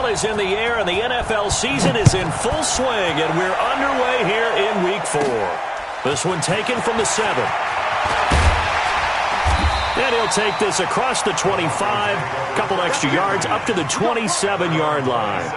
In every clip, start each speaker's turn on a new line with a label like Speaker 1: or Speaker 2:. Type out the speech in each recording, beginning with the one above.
Speaker 1: is in the air, and the NFL season is in full swing, and we're underway here in Week 4. This one taken from the 7. And he'll take this across the 25, couple extra yards up to the 27-yard line.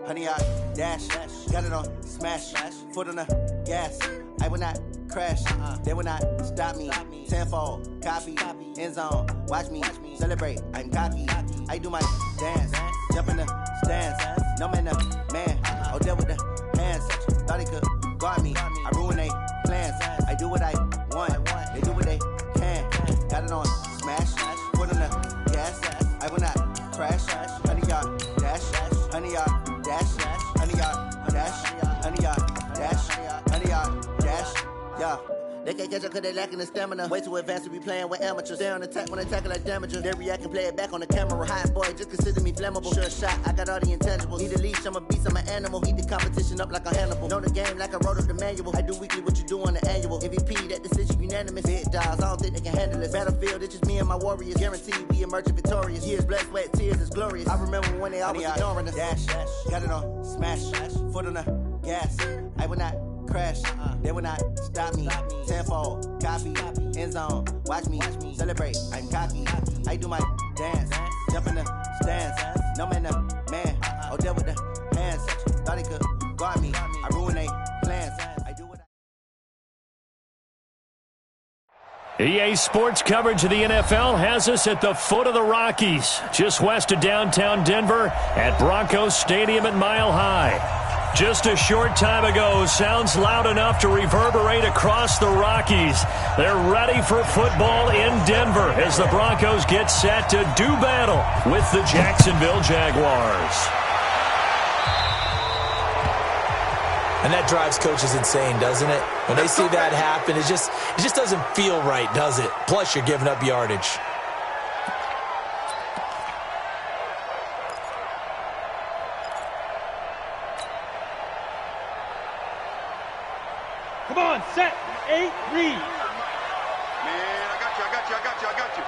Speaker 2: Honey, I dash, got it on, smash, foot on the gas. I will not crash, they will not stop me. Tenfold, copy, end zone, watch me celebrate. I'm cocky, I do my dance, jump in the stands. No man, man, oh, there with the hands. Thought he could guard me, I ruin they plans. I do what I want, they do what they can. Got it on, smash, foot on the gas. I will not crash, honey, y'all dash, honey, y'all. Dash, honey yard, dash, honey yard, dash, honey yard, dash, yeah. They can't catch up cause they lacking the stamina. Way too advanced to be playing with amateurs. Stay on attack when they tackle like damagers. They react and play it back on the camera. Hot boy, just consider me flammable. Sure shot, I got all the intangibles. Need a leash, I'm a beast, I'm an animal. Eat the competition up like a Hannibal. Know the game like I wrote up the manual. I do weekly what you do on the annual. MVP, that decision unanimous. Big dogs, I don't think they can handle this. Battlefield, it's just me and my warriors. Guaranteed we emerge victorious. Years, blood, sweat, tears, it's glorious. I remember when they always ignoring us. Dash, got it on, smash, foot on the gas. I will not crash, they will not stop me. Tenfold, copy, end zone, watch me celebrate. I'm cocky, I do my dance, jump in the stands. No man, man, oh, there with the hands. Thought he could guard me, I ruin they plans. I do what
Speaker 1: EA Sports coverage of the NFL has us at the foot of the Rockies, just west of downtown Denver at Broncos Stadium at Mile High. Just a short time ago, sounds loud enough to reverberate across the Rockies. They're ready for football in Denver as the Broncos get set to do battle with the Jacksonville Jaguars.
Speaker 3: And that drives coaches insane, doesn't it? When they see that happen, it just doesn't feel right, does it? Plus, you're giving up yardage.
Speaker 4: Come on, set, 8, read.
Speaker 5: Man, I got you.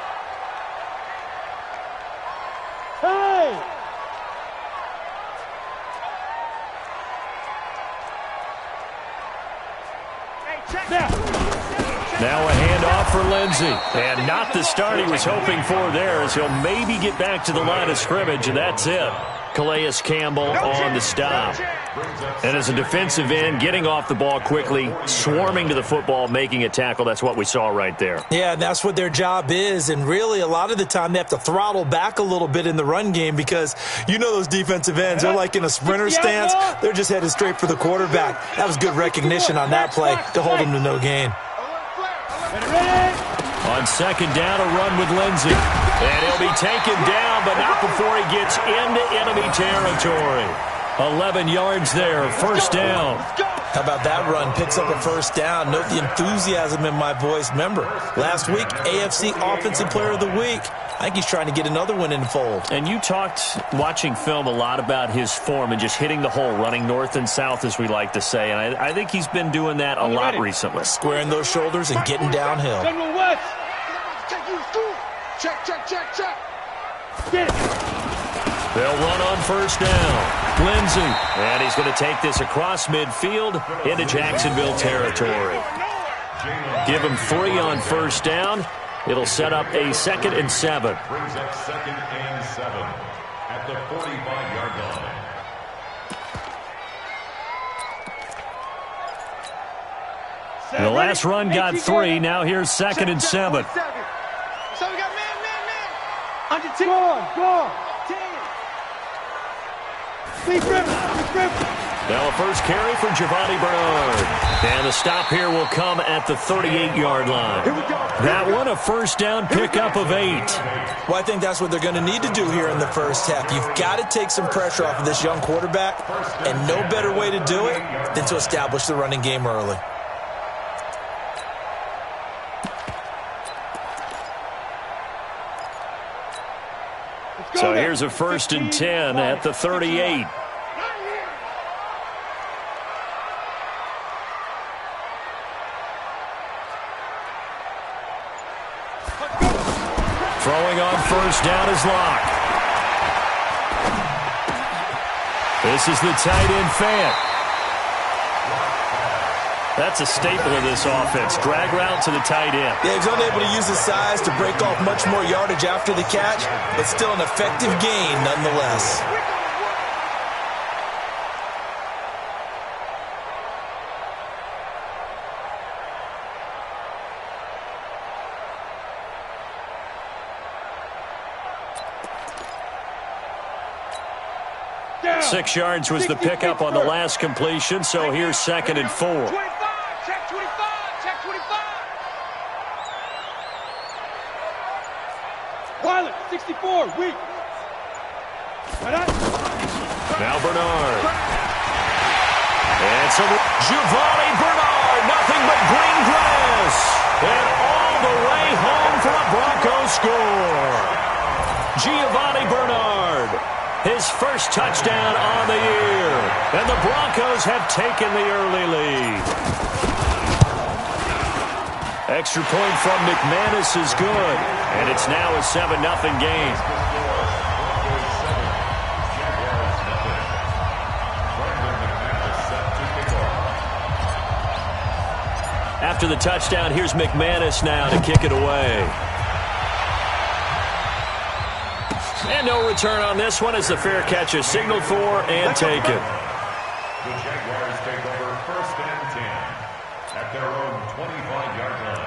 Speaker 4: Hey!
Speaker 1: Now a handoff for Lindsey. And not the start he was hoping for there, as he'll maybe get back to the line of scrimmage, and that's it. Calais Campbell on the stop. And as a defensive end, getting off the ball quickly, swarming to the football, making a tackle, that's what we saw right there.
Speaker 3: Yeah, that's what their job is, and really a lot of the time they have to throttle back a little bit in the run game because you know those defensive ends, they're like in a sprinter stance. They're just headed straight for the quarterback. That was good recognition on that play to hold him to no gain.
Speaker 1: On second down, a run with Lindsey. And he'll be taken down, but not before he gets into enemy territory. 11 yards there, first down.
Speaker 3: How about that run? Picks up a first down. Note the enthusiasm in my voice. Remember, last week, AFC Offensive Player of the Week. I think he's trying to get another one in the fold.
Speaker 1: And you talked, watching film, a lot about his form and just hitting the hole, running north and south, as we like to say. And I think he's been doing that a lot recently.
Speaker 3: Squaring those shoulders and getting downhill.
Speaker 4: General West.
Speaker 5: Check.
Speaker 4: Get it.
Speaker 1: They'll run on first down. Lindsey. And he's going to take this across midfield into Jacksonville territory. Give him 3 on first down. It'll set up a 2nd and 7.
Speaker 6: Brings up 2nd and 7 at the 45-yard line.
Speaker 1: And the last run got 3. Now here's 2nd and 7.
Speaker 4: So we got man. Under 10. Go on. 10. Please,
Speaker 1: Now a first carry for Giovanni Bernard. And the stop here will come at the 38-yard line. That one, a first down pickup of 8.
Speaker 3: Well, I think that's what they're going to need to do here in the first half. You've got to take some pressure off of this young quarterback, and no better way to do it than to establish the running game early.
Speaker 1: So here's a 1st and 10 at the 38. Throwing on 1st down is Locke. This is the tight end Fant. That's a staple of this offense. Drag route to the tight end.
Speaker 3: Yeah, he's unable to use his size to break off much more yardage after the catch, but still an effective gain nonetheless.
Speaker 1: Yeah. 6 yards was the pickup on the last completion, so here's 2nd and 4.
Speaker 4: 25, check 25, check 25. Pilot, 64, weak.
Speaker 1: Now Bernard. And so Giovanni Bernard, nothing but green grass. And all the way home for a Broncos score. Giovanni Bernard, his first touchdown on the year. And the Broncos have taken the early lead. Extra point from McManus is good. And it's now a 7-0 game. After the touchdown, here's McManus now to kick it away. And no return on this one as the fair catch is signaled for and taken.
Speaker 6: The Jaguars take over 1st and 10 at their own 25-yard line.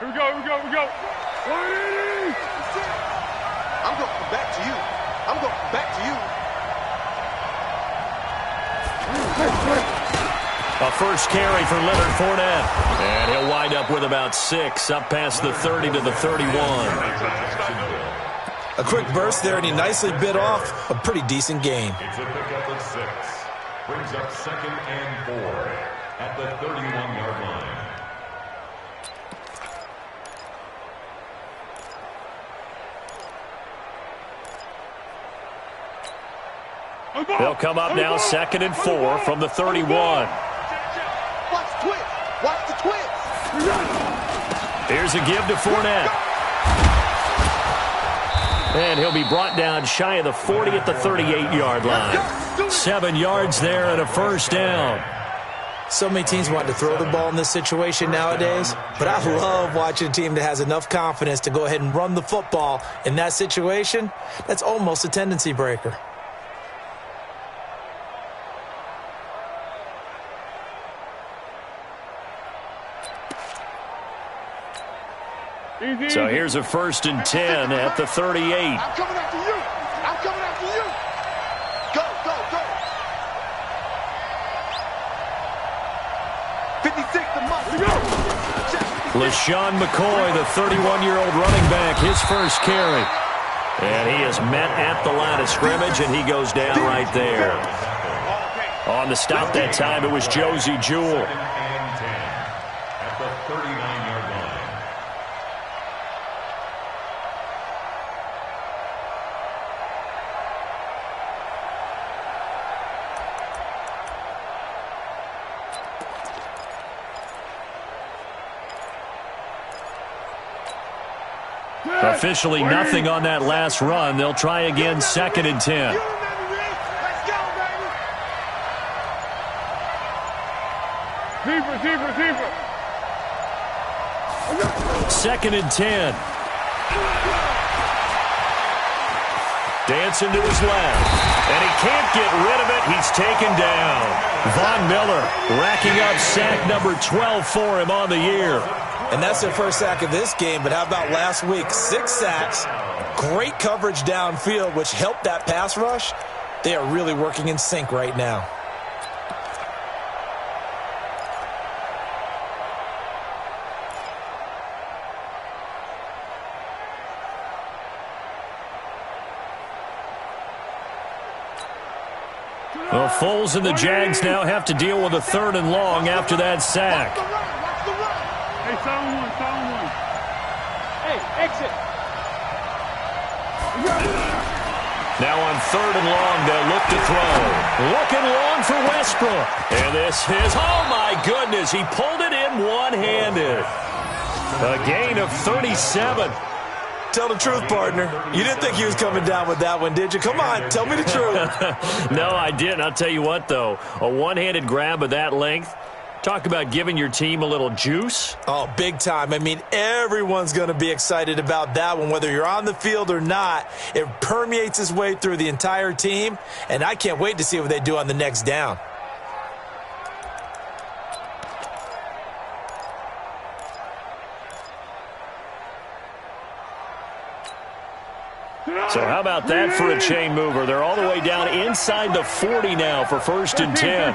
Speaker 4: Here we go, here we go, here we go. 180.
Speaker 5: I'm going back to you. I'm going back to you.
Speaker 1: A first carry for Leonard Fournette. And he'll wind up with about 6, up past the 30 to the 31.
Speaker 3: A quick burst there, and he nicely bit off a pretty decent gain.
Speaker 6: It's a pickup of 6. Brings up 2nd and 4 at the 31-yard line.
Speaker 1: They'll come up now 2nd and 4 from the 31.
Speaker 5: Watch the twist. Watch the twist.
Speaker 1: Here's a give to Fournette. And he'll be brought down shy of the 40 at the 38-yard line. 7 yards there and a first down.
Speaker 3: So many teams want to throw the ball in this situation nowadays, but I love watching a team that has enough confidence to go ahead and run the football in that situation. That's almost a tendency breaker.
Speaker 1: So here's a 1st and 10 at the 38.
Speaker 5: I'm coming after you. I'm coming after you. Go, go, go. 56 the month.
Speaker 1: LaShawn McCoy, the 31-year-old running back, his first carry. And he is met at the line of scrimmage, and he goes down right there. On the stop that time, it was Josie Jewell.
Speaker 6: At the 39-yard line.
Speaker 1: Officially nothing on that last run. They'll try again 2nd and 10.
Speaker 4: Let's go, baby. Receiver.
Speaker 1: 2nd and 10. Dancing to his left. And he can't get rid of it. He's taken down. Von Miller racking up sack number 12 for him on the year.
Speaker 3: And that's their first sack of this game, but how about last week? 6 sacks, great coverage downfield, which helped that pass rush. They are really working in sync right now.
Speaker 1: Well, Foles and the Jags now have to deal with a 3rd and long after that sack.
Speaker 4: Hey, sound one. Hey, exit.
Speaker 1: Now on 3rd and long, they'll look to throw. Looking long for Westbrook. And this is, oh my goodness, he pulled it in one-handed. A gain of 37.
Speaker 3: Tell the truth, partner. You didn't think he was coming down with that one, did you? Come on, tell me the truth.
Speaker 1: No, I didn't. I'll tell you what, though. A one-handed grab of that length. Talk about giving your team a little juice.
Speaker 3: Oh, big time. I mean, everyone's going to be excited about that one, whether you're on the field or not. It permeates its way through the entire team, and I can't wait to see what they do on the next down.
Speaker 1: So how about that for a chain mover? They're all the way down inside the 40 now for 1st and 10.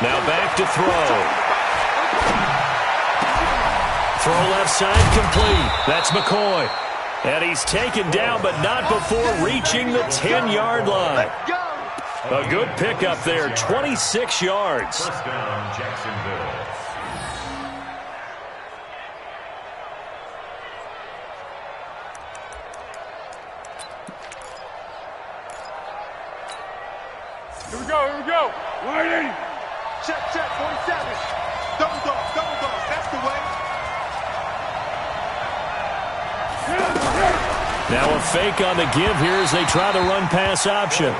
Speaker 1: Now back to throw. Throw left side complete. That's McCoy. And he's taken down, but not before reaching the 10-yard line. A good pickup there, 26 yards.
Speaker 6: 1st down, Jacksonville.
Speaker 4: Here we go. Waiting.
Speaker 5: Check, 47. Double dog. That's the way.
Speaker 1: Now a fake on the give here as they try the run-pass option.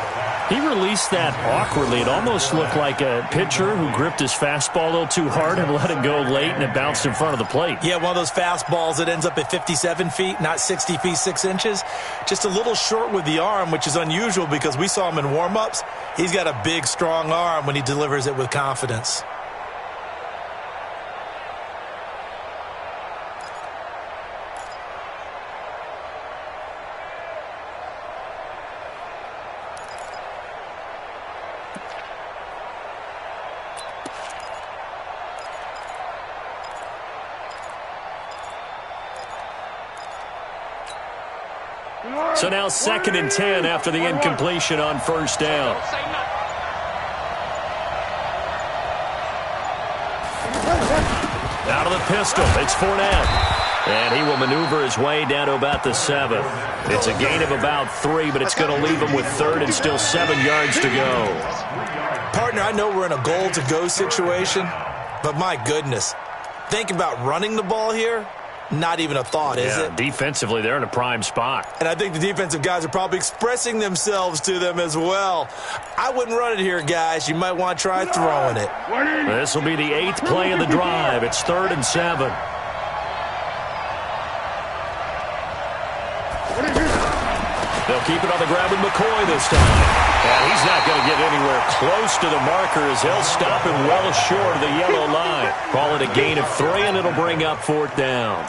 Speaker 1: He released that awkwardly. It almost looked like a pitcher who gripped his fastball a little too hard and let it go late, and it bounced in front of the plate.
Speaker 3: Yeah, one of those fastballs that ends up at 57 feet, not 60 feet, 6 inches. Just a little short with the arm, which is unusual because we saw him in warm-ups. He's got a big, strong arm when he delivers it with confidence.
Speaker 1: So now 2nd and 10 after the incompletion on 1st down. Out of the pistol, it's Fournette. And he will maneuver his way down to about the 7. It's a gain of about 3, but it's going to leave him with 3rd and still 7 yards to go.
Speaker 3: Partner, I know we're in a goal-to-go situation, but my goodness, think about running the ball here. Not even a thought, is it?
Speaker 1: Defensively, they're in a prime spot.
Speaker 3: And I think the defensive guys are probably expressing themselves to them as well. I wouldn't run it here, guys. You might want to try throwing it.
Speaker 1: This will be the 8th play of the drive. It's 3rd and 7. They'll keep it on the ground with McCoy this time. And he's not going to get anywhere close to the marker as they'll stop him well short of the yellow line. Call it a gain of 3, and it'll bring up 4th down.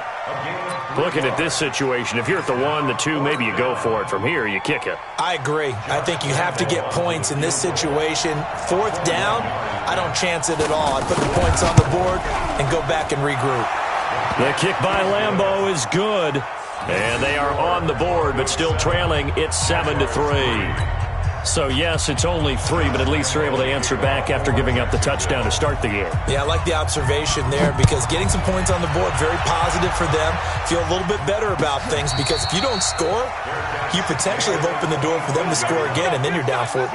Speaker 1: Looking at this situation, if you're at the 1, the 2, maybe you go for it. From here, you kick it.
Speaker 3: I agree. I think you have to get points in this situation. 4th down, I don't chance it at all. I put the points on the board and go back and regroup.
Speaker 1: The kick by Lambeau is good. And they are on the board, but still trailing. It's 7-3. So, yes, it's only 3, but at least they're able to answer back after giving up the touchdown to start the game. Yeah,
Speaker 3: I like the observation there because getting some points on the board, very positive for them. Feel a little bit better about things because if you don't score, you potentially have opened the door for them to score again, and then you're down 14.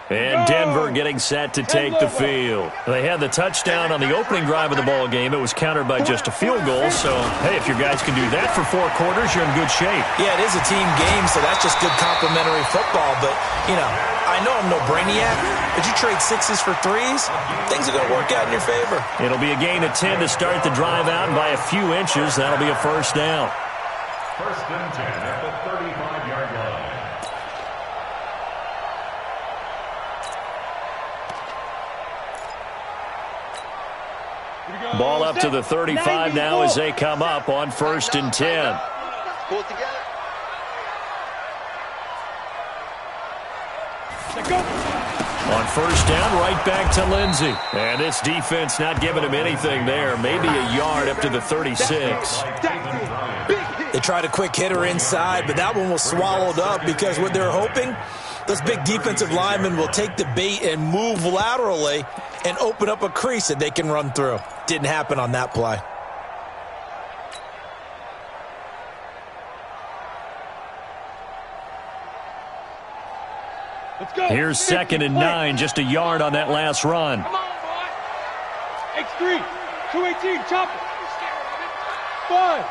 Speaker 1: And Denver getting set to take the field. They had the touchdown on the opening drive of the ball game. It was countered by just a field goal. So, hey, if your guys can do that for 4 quarters, you're in good shape.
Speaker 3: Yeah, it is a team game, so that's just good complimentary football. But, you know, I know I'm no brainiac, but you trade 6s for 3s, things are going to work out in your favor.
Speaker 1: It'll be a gain of 10 to start the drive out, and by a few inches, that'll be a 1st down.
Speaker 6: 1st and 10 at the 35-yard line.
Speaker 1: Ball up to the 35 now as they come up on 1st and 10.
Speaker 5: Pull it together.
Speaker 4: Let's go.
Speaker 1: On first down, right back to Lindsey. And this defense not giving him anything there. Maybe a yard up to the 36.
Speaker 3: They tried a quick hitter inside, but that one was swallowed up because what they're hoping, those big defensive linemen will take the bait and move laterally and open up a crease that they can run through. Didn't happen on that play.
Speaker 4: Let's go.
Speaker 1: Here's 2nd and 9, just a yard on that last run.
Speaker 4: Come on, boy. X3, 218, chop it. Buzz.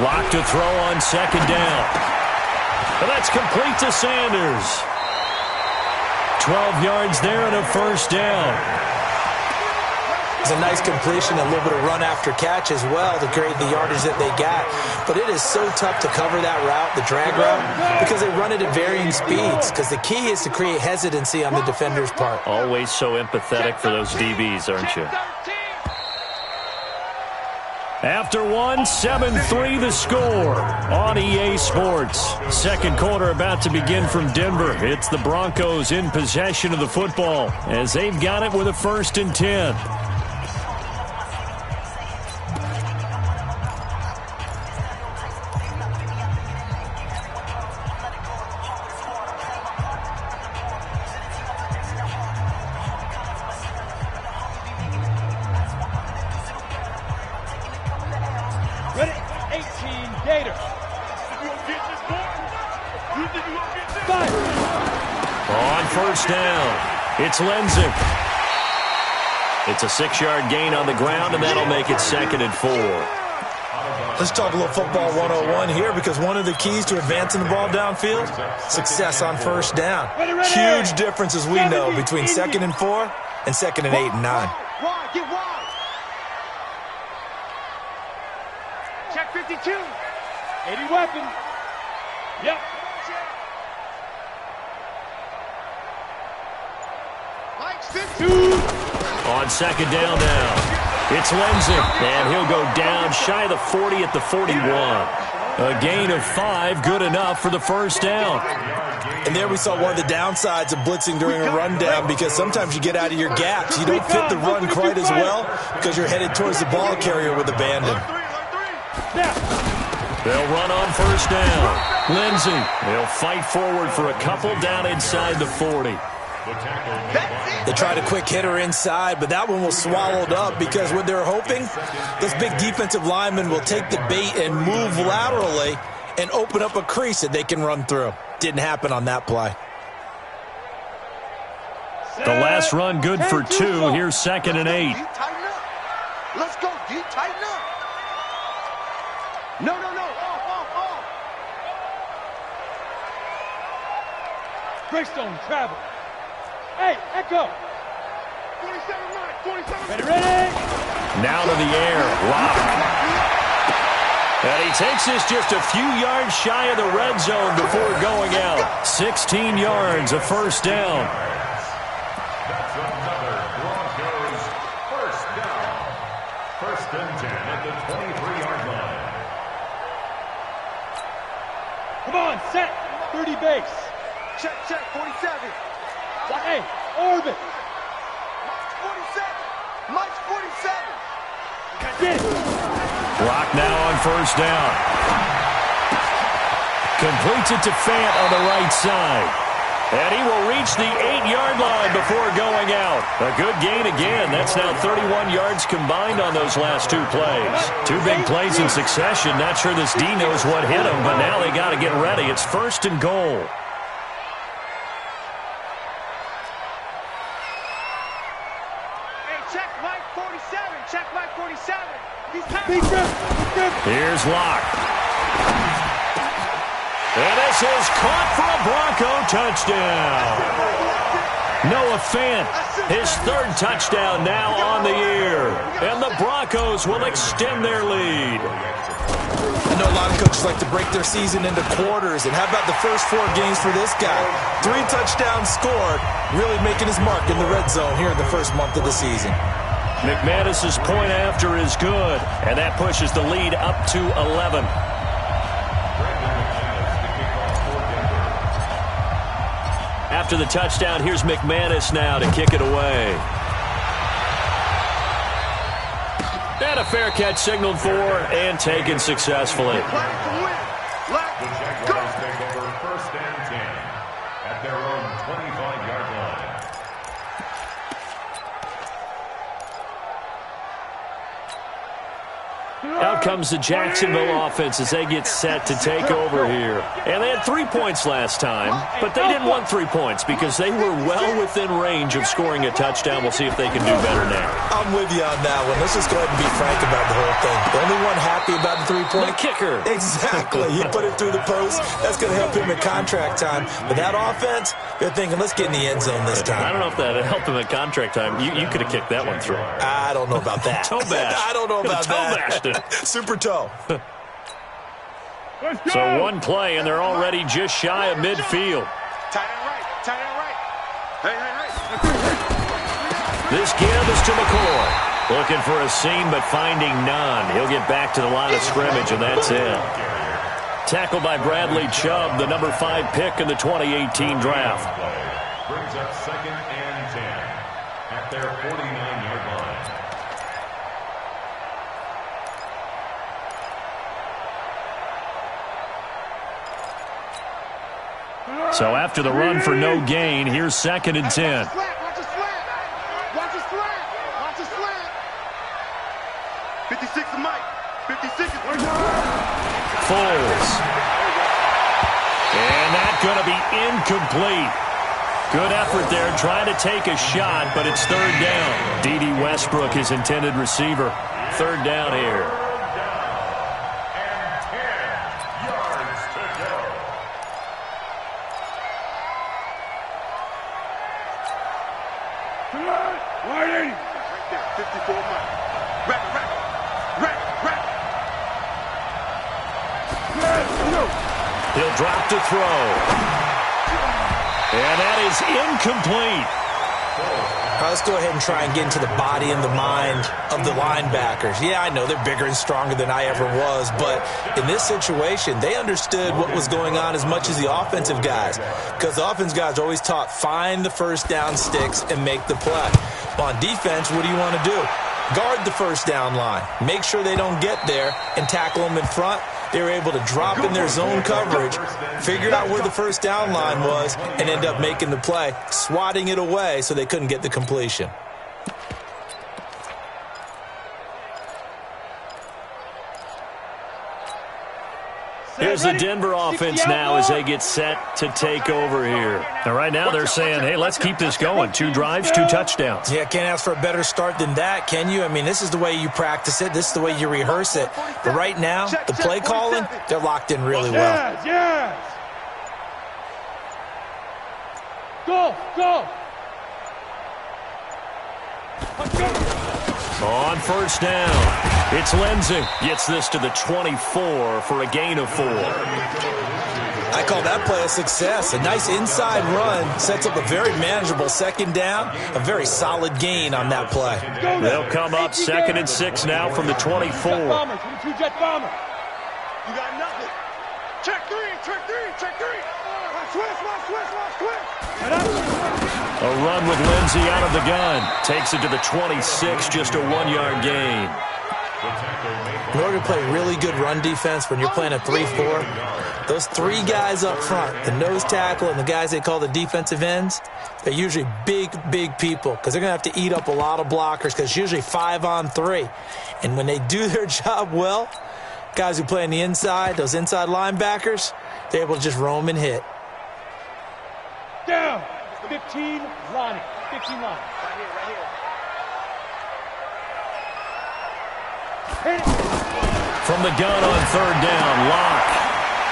Speaker 1: Lock to throw on 2nd down. But that's complete to Sanders. 12 yards there and a first down.
Speaker 3: It's a nice completion, a little bit of run after catch as well to create the yardage that they got. But it is so tough to cover that route, the drag route, because they run it at varying speeds. Because the key is to create hesitancy on the defender's part.
Speaker 1: Always so empathetic for those DBs, aren't you? After one, 7-3 the score on EA Sports. Second quarter about to begin from Denver. It's the Broncos in possession of the football as they've got it with a 1st and 10.
Speaker 4: Ready? 18, Gator. Five.
Speaker 1: On first down, it's Lindsey. It's a 6-yard gain on the ground, and that'll make it 2nd and 4.
Speaker 3: Let's talk a little football 101 here, because one of the keys to advancing the ball downfield, success on first down. Huge difference, as we know, between 2nd and 4 and 2nd and 8 and 9.
Speaker 5: Wide, get wide.
Speaker 4: Check 52. 80 weapon. Yep.
Speaker 5: Mike, 6.
Speaker 4: 2.
Speaker 1: On 2nd down now, it's Lindsey, and he'll go down shy of the 40 at the 41. A gain of 5, good enough for the first down.
Speaker 3: And there we saw one of the downsides of blitzing during a rundown, because sometimes you get out of your gaps. You don't fit the run quite as well because you're headed towards the ball carrier with abandon.
Speaker 1: They'll run on first down. Lindsey, they'll fight forward for a couple down inside the 40.
Speaker 3: They tried a quick hitter inside, but that one was swallowed up because what they're hoping, those big defensive linemen will take the bait and move laterally and open up a crease that they can run through. Didn't happen on that play.
Speaker 1: The last run good for 2. Here's 2nd and 8.
Speaker 5: D, tighten up. Let's go, D, tighten up. No. Off.
Speaker 4: Greystone, travel. Hey, Echo.
Speaker 5: 47.
Speaker 4: Ready.
Speaker 1: Now to the air, Lock. And he takes this just a few yards shy of the red zone before going out. 16 yards, a first down.
Speaker 6: That's another Broncos first down. 1st and 10 at the 23-yard line.
Speaker 4: Come on, set. 30 base.
Speaker 5: Check, 47.
Speaker 4: Hey, orbit.
Speaker 5: Mike's 47.
Speaker 4: Get.
Speaker 1: Lock now on first down. Completes it to Fant on the right side. And he will reach the 8-yard line before going out. A good gain again. That's now 31 yards combined on those last 2 plays. 2 big plays in succession. Not sure this D knows what hit him, but now they got to get ready. It's 1st and goal. Here's Locke. And this is caught for a Bronco touchdown. Noah Fant, his 3rd touchdown now on the year. And the Broncos will extend their lead.
Speaker 3: I know a lot of coaches like to break their season into quarters. And how about the first 4 games for this guy? 3 touchdowns scored, really making his mark in the red zone here in the first month of the season.
Speaker 1: McManus's point after is good, and that pushes the lead up to 11. After the touchdown, here's McManus now to kick it away. And a fair catch signaled for and taken successfully.
Speaker 6: The Jaguars take over 1st and 10 at their own 25-yard line.
Speaker 1: Out comes the Jacksonville offense as they get set to take over here. And they had 3 points last time, but they didn't want 3 points because they were well within range of scoring a touchdown. We'll see if they can do better now.
Speaker 3: I'm with you on that one. Let's just go ahead and be frank about the whole thing. The only one happy about the 3-point?
Speaker 1: The kicker.
Speaker 3: Exactly. He put it through the post. That's going to help him at contract time. But that offense, they're thinking, let's get in the end zone this time.
Speaker 1: I don't know if that helped him at contract time. You could have kicked that one through.
Speaker 3: I don't know about that.
Speaker 1: Toe bash.
Speaker 3: I don't know about
Speaker 1: toe
Speaker 3: that.
Speaker 1: Bashed it.
Speaker 3: Super toe.
Speaker 1: So one play, and they're already just shy of midfield.
Speaker 5: Tight end right. Tight end right. Hey.
Speaker 1: This give is to McCoy. Looking for a seam, but finding none. He'll get back to the line of scrimmage, and that's it. Tackled by Bradley Chubb, the number 5 pick in the 2018 draft.
Speaker 6: Brings up 2nd and 10 at their 49-yard line.
Speaker 1: So after the run for no gain, here's 2nd and 10.
Speaker 5: Watch the slant. Watch the slant. Watch the slant. 56 is Mike. 56 is
Speaker 1: Foles. And that's going to be incomplete. Good effort there, trying to take a shot, but it's 3rd down. D.D. Westbrook, his intended receiver. 3rd down here.
Speaker 6: And 10 yards to go.
Speaker 5: Right there. 54 Mike. Rack.
Speaker 1: He'll drop to throw. And that is incomplete.
Speaker 3: Let's go ahead and try and get into the body and the mind of the linebackers. Yeah, I know they're bigger and stronger than I ever was, but in this situation, they understood what was going on as much as the offensive guys, because the offensive guys are always taught, find the first down sticks and make the play. Well, on defense, what do you want to do? Guard the first down line. Make sure they don't get there and tackle them in front. They were able to drop in their zone coverage, figure out where the first down line was, and end up making the play, swatting it away so they couldn't get the completion.
Speaker 1: Here's the Denver offense now as they get set to take over here. Now, right now they're saying, hey, let's keep this going. 2 drives, 2 touchdowns.
Speaker 3: Yeah, can't ask for a better start than that, can you? I mean, this is the way you practice it. This is the way you rehearse it. But right now, the play calling, they're locked in really well.
Speaker 4: Yes. Go.
Speaker 1: On 1st down, it's Lindsey. Gets this to the 24 for a gain of 4.
Speaker 3: I call that play a success. A nice inside run sets up a very manageable 2nd down, a very solid gain on that play.
Speaker 1: They'll come up 2nd and 6 now from the 24.
Speaker 4: Jet bomber.
Speaker 5: You got nothing. Check three.
Speaker 1: A run with Lindsey out of the gun. Takes it to the 26, just a 1-yard gain.
Speaker 3: In order to play really good run defense when you're playing a 3-4, those 3 guys up front, the nose tackle and the guys they call the defensive ends, they're usually big people because they're going to have to eat up a lot of blockers because it's usually 5-on-3. And when they do their job well, guys who play on the inside, those inside linebackers, they're able to just roam and hit.
Speaker 4: Down. 15 line. 15 line. Right here.
Speaker 1: From the gun on 3rd down, Locke.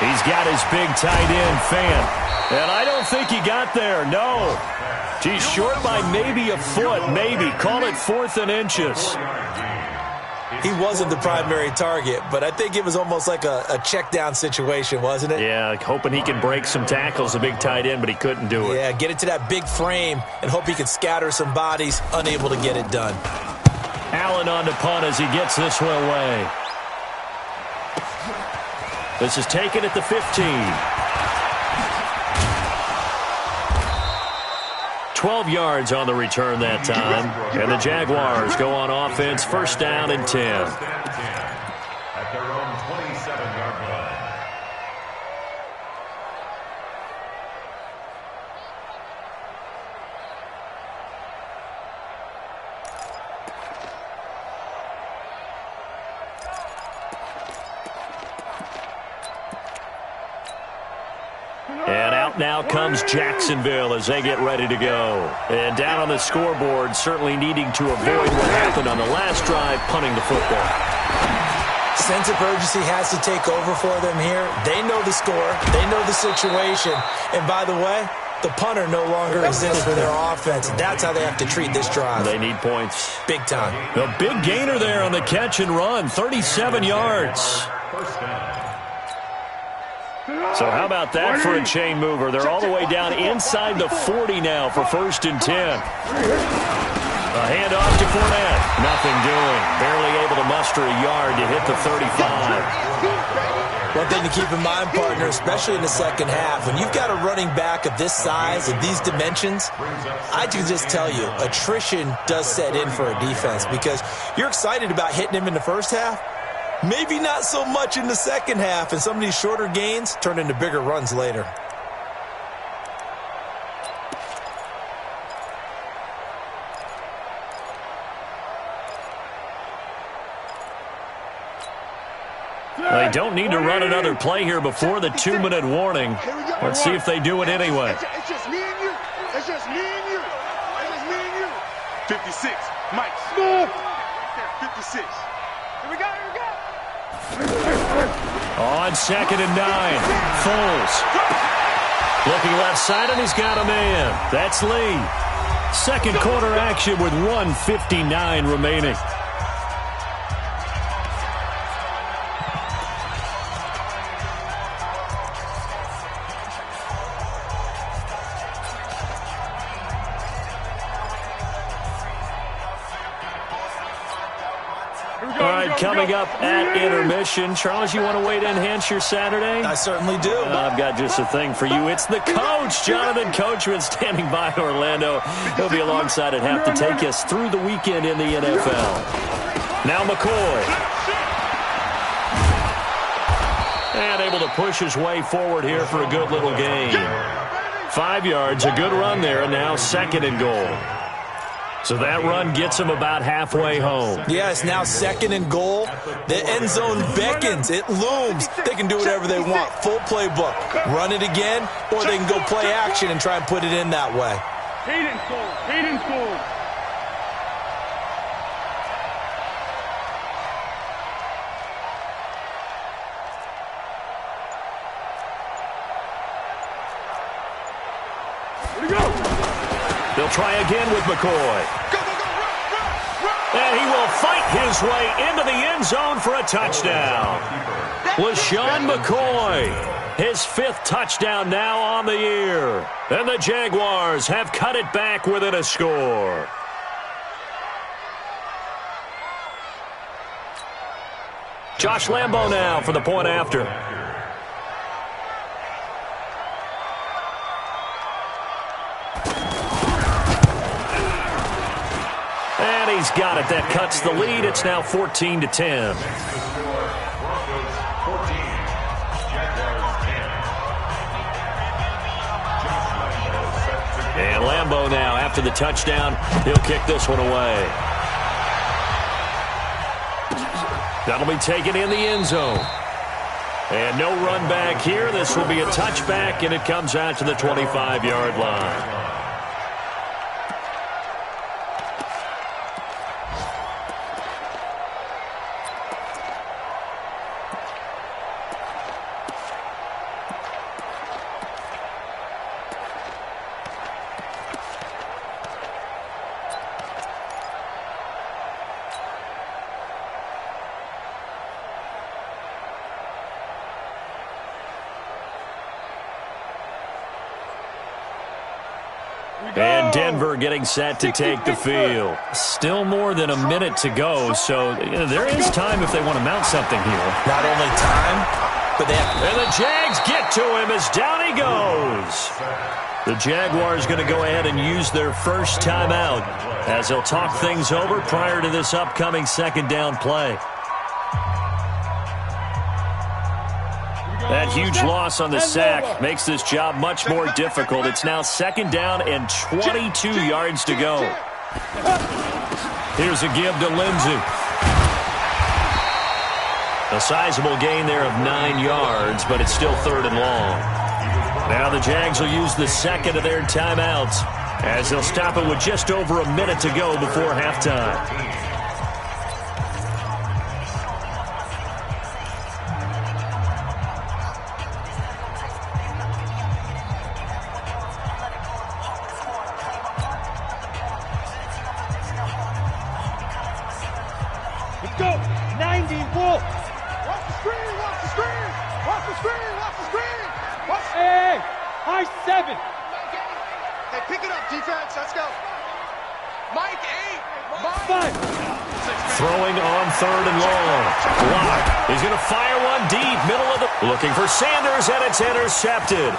Speaker 1: He's got his big tight end fan. And I don't think he got there, no. He's short by maybe a foot, maybe. Call it 4th and inches.
Speaker 3: He wasn't the primary target, but I think it was almost like a check down situation, wasn't it?
Speaker 1: Yeah, like hoping he can break some tackles, a big tight end, but he couldn't do it.
Speaker 3: Yeah, get it to that big frame and hope he can scatter some bodies, unable to get it done.
Speaker 1: Allen on to punt as he gets this one away. This is taken at the 15. 12 yards on the return that time. And the Jaguars go on offense, first down and 10.
Speaker 6: At their own 27-yard line.
Speaker 1: And out now comes Jacksonville as they get ready to go. And down on the scoreboard, certainly needing to avoid what happened on the last drive, punting the football.
Speaker 3: Sense of urgency has to take over for them here. They know the score. They know the situation. And by the way, the punter no longer exists for their offense. That's how they have to treat this drive.
Speaker 1: They need points.
Speaker 3: Big time.
Speaker 1: The big gainer there on the catch and run, 37 yards.
Speaker 6: First down.
Speaker 1: So how about that for a chain mover? They're all the way down inside the 40 now for first and 10. A handoff to Fournette. Nothing doing. Barely able to muster a yard to hit the 35.
Speaker 3: One thing to keep in mind, partner, especially in the second half, when you've got a running back of this size, of these dimensions, I can just tell you, attrition does set in for a defense because you're excited about hitting him in the first half. Maybe not so much in the second half, and some of these shorter gains turn into bigger runs later.
Speaker 1: They don't need to run another play here before the 2-minute warning. Let's see if they do it anyway.
Speaker 5: It's just me and you. It's just me and you. It's just me and you. 56. Mike. 56. Here we go. Here we go.
Speaker 1: On 2nd and 9. Foles. Looking left side, and he's got a man. That's Lee. Second quarter action with 1:59 remaining. Coming up at intermission. Charles, you want to wait to enhance your Saturday?
Speaker 3: I certainly do.
Speaker 1: I've got just a thing for you. It's the coach, Jonathan Coachman, standing by Orlando. He'll be alongside at half to take us through the weekend in the NFL. Now McCoy. And able to push his way forward here for a good little gain. 5 yards, a good run there, and now 2nd and goal. So that run gets him about halfway home.
Speaker 3: Yeah, it's now 2nd and goal. The end zone beckons. It looms. They can do whatever they want. Full playbook. Run it again, or they can go play action and try and put it in that way.
Speaker 5: Hayden scored. Hayden scored.
Speaker 1: They'll try again with McCoy. And he will fight his way into the end zone for a touchdown. LaShawn McCoy, his 5th touchdown now on the year. And the Jaguars have cut it back within a score. Josh Lambo now for the point after. And he's got it. That cuts the lead. It's now 14-10. And Lambo now, after the touchdown, he'll kick this one away. That'll be taken in the end zone. And no run back here. This will be a touchback, and it comes out to the 25-yard line. Denver getting set to take the field. Still more than a minute to go, so there is time if they want to mount something here.
Speaker 3: Not only time, but they have...
Speaker 1: And the Jags get to him as down he goes. The Jaguars going to go ahead and use their first timeout as they'll talk things over prior to this upcoming second down play. That huge loss on the sack makes this job much more difficult. It's now second down and 22 yards to go. Here's a give to Lindsey. A sizable gain there of 9 yards, but it's still third and long. Now the Jags will use the second of their timeouts as they'll stop it with just over a minute to go before halftime. Throwing on third and long. Block. He's going to fire one deep. Middle of the... Looking for Sanders, and it's intercepted.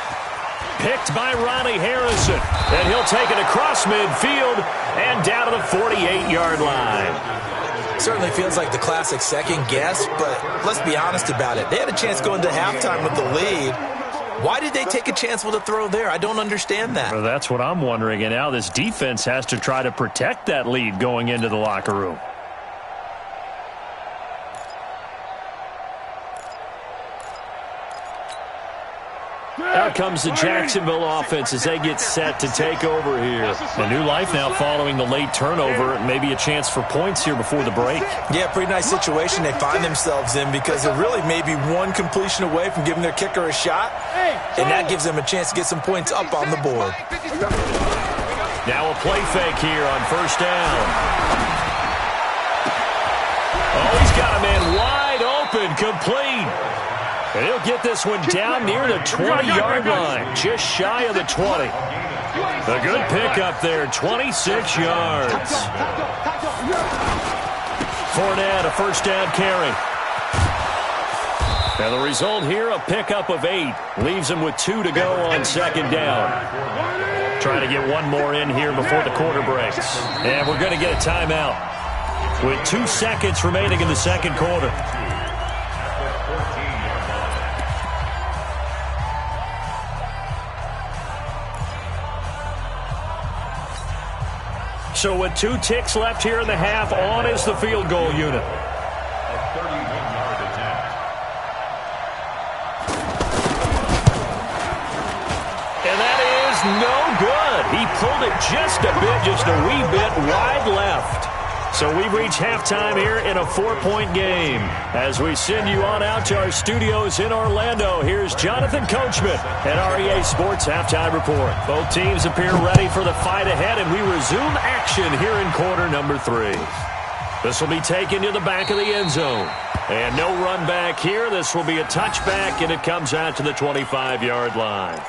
Speaker 1: Picked by Ronnie Harrison. And he'll take it across midfield and down to the 48-yard line.
Speaker 3: Certainly feels like the classic second guess, but let's be honest about it. They had a chance going to halftime with the lead. Why did they take a chance with a throw there? I don't understand that.
Speaker 1: Well, that's what I'm wondering. And now this defense has to try to protect that lead going into the locker room. Out comes the Jacksonville offense as they get set to take over here. A new life now following the late turnover. Maybe a chance for points here before the break.
Speaker 3: Yeah, pretty nice situation they find themselves in because they're really maybe one completion away from giving their kicker a shot, and that gives them a chance to get some points up on the board.
Speaker 1: Now a play fake here on first down. Oh, he's got a man wide open, complete. And he'll get this one down near the 20-yard line, just shy of the 20. A good pickup there, 26 yards. Fournette, a first down carry. And the result here, a pickup of 8. Leaves him with 2 to go on second down. Trying to get one more in here before the quarter breaks. And we're going to get a timeout with 2 seconds remaining in the second quarter. So with 2 ticks left here in the half, on is the field goal unit.
Speaker 6: A 31-yard attempt.
Speaker 1: And that is no good. He pulled it just a wee bit wide left. So we've reached halftime here in a 4-point game. As we send you on out to our studios in Orlando, here's Jonathan Coachman at REA Sports Halftime Report. Both teams appear ready for the fight ahead, and we resume action here in quarter number 3. This will be taken to the back of the end zone. And no run back here. This will be a touchback, and it comes out to the 25-yard line.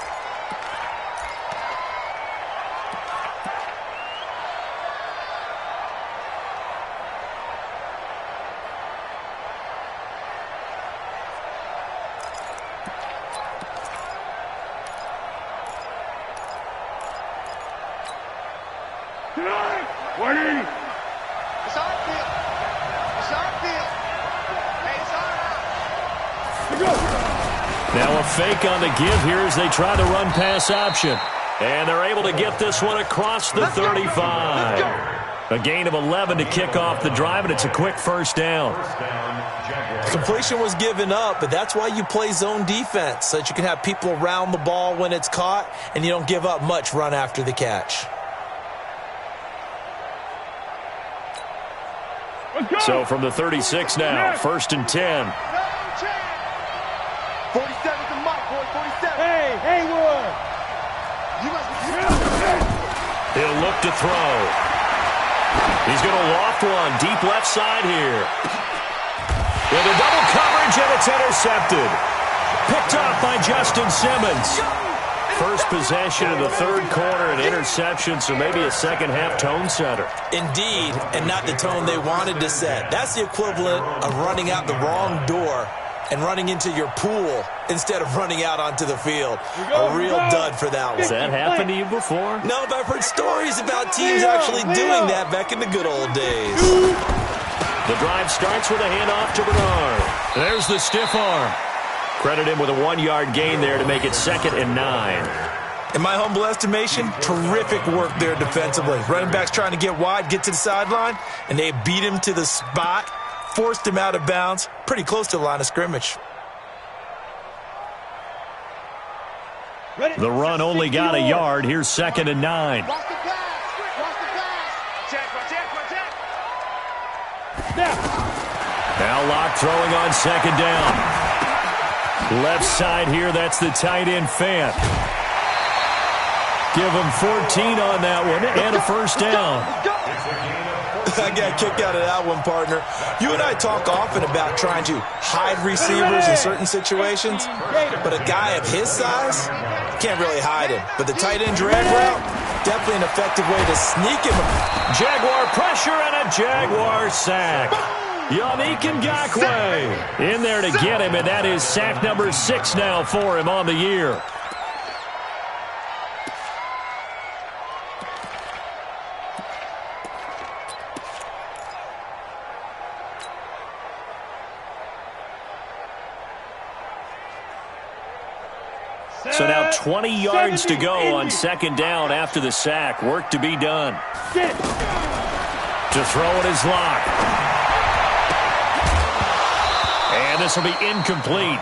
Speaker 1: Now a fake on the give here as they try the run-pass option. And they're able to get this one across the 35. A gain of 11 to kick off the drive, and it's a quick first down.
Speaker 3: Completion was given up, but that's why you play zone defense, so that you can have people around the ball when it's caught, and you don't give up much run after the catch.
Speaker 1: So from the 36 now, first and 10.
Speaker 5: 47 to Mike, boy, 47.
Speaker 4: Hey, Haywood!
Speaker 1: He'll look to throw. He's going to loft one deep left side here. With a double coverage, and it's intercepted. Picked off by Justin Simmons. first possession of the third quarter, an interception, so maybe a second-half tone setter.
Speaker 3: Indeed, and not the tone they wanted to set. That's the equivalent of running out the wrong door and running into your pool instead of running out onto the field. A real dud for that one.
Speaker 1: Has that happened to you before?
Speaker 3: No, but I've heard stories about teams actually doing that back in the good old days.
Speaker 1: The drive starts with a handoff to Bernard. There's the stiff arm. Credit him with a 1-yard gain there to make it 2nd and 9.
Speaker 3: In my humble estimation, terrific work there defensively. Running backs trying to get wide, get to the sideline, and they beat him to the spot, forced him out of bounds, pretty close to the line of scrimmage.
Speaker 1: The run only got a yard. Here's 2nd and 9.
Speaker 4: Watch the pass.
Speaker 1: Now Locke throwing on 2nd down. Left side here, that's the tight end, Fant. Give him 14 on that one and a first down.
Speaker 3: I got kicked out of that one, partner. You and I talk often about trying to hide receivers in certain situations, but a guy of his size can't really hide him. But the tight end drag route, definitely an effective way to sneak him.
Speaker 1: Jaguar pressure and a Jaguar sack. Yannick Ngakoue in there to get him, and that is sack number 6 now for him on the year. So now 20 yards to go on 2nd down after the sack. Work to be done. To throw it is Locke. And this will be incomplete.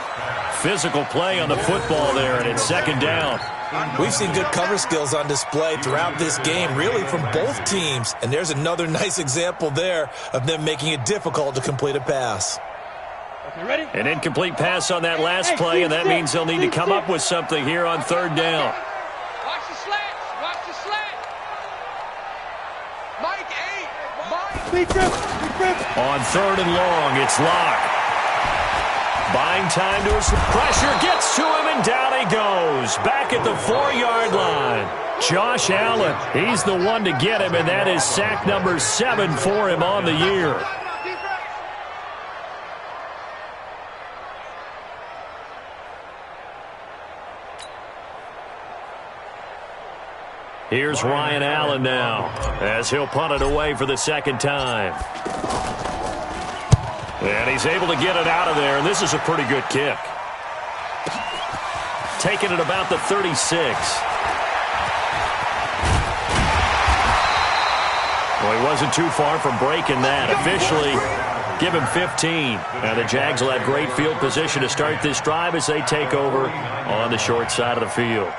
Speaker 1: Physical play on the football there, and it's 2nd down.
Speaker 3: We've seen good cover skills on display throughout this game, really from both teams. And there's another nice example there of them making it difficult to complete a pass.
Speaker 1: An incomplete pass on that last play, and that means they'll need to come up with something here on 3rd down.
Speaker 4: Watch the slant. Watch the slant. Mike 8.
Speaker 1: On 3rd and long, it's Locke. Buying time to his pressure, gets to him, and down he goes. Back at the 4-yard line. Josh Allen, he's the one to get him, and that is sack number 7 for him on the year. Here's Ryan Allen now, as he'll punt it away for the 2nd time. And he's able to get it out of there, and this is a pretty good kick. Taking it about the 36. Well, he wasn't too far from breaking that. Officially, give him 15. Now the Jags will have great field position to start this drive as they take over on the short side of the field.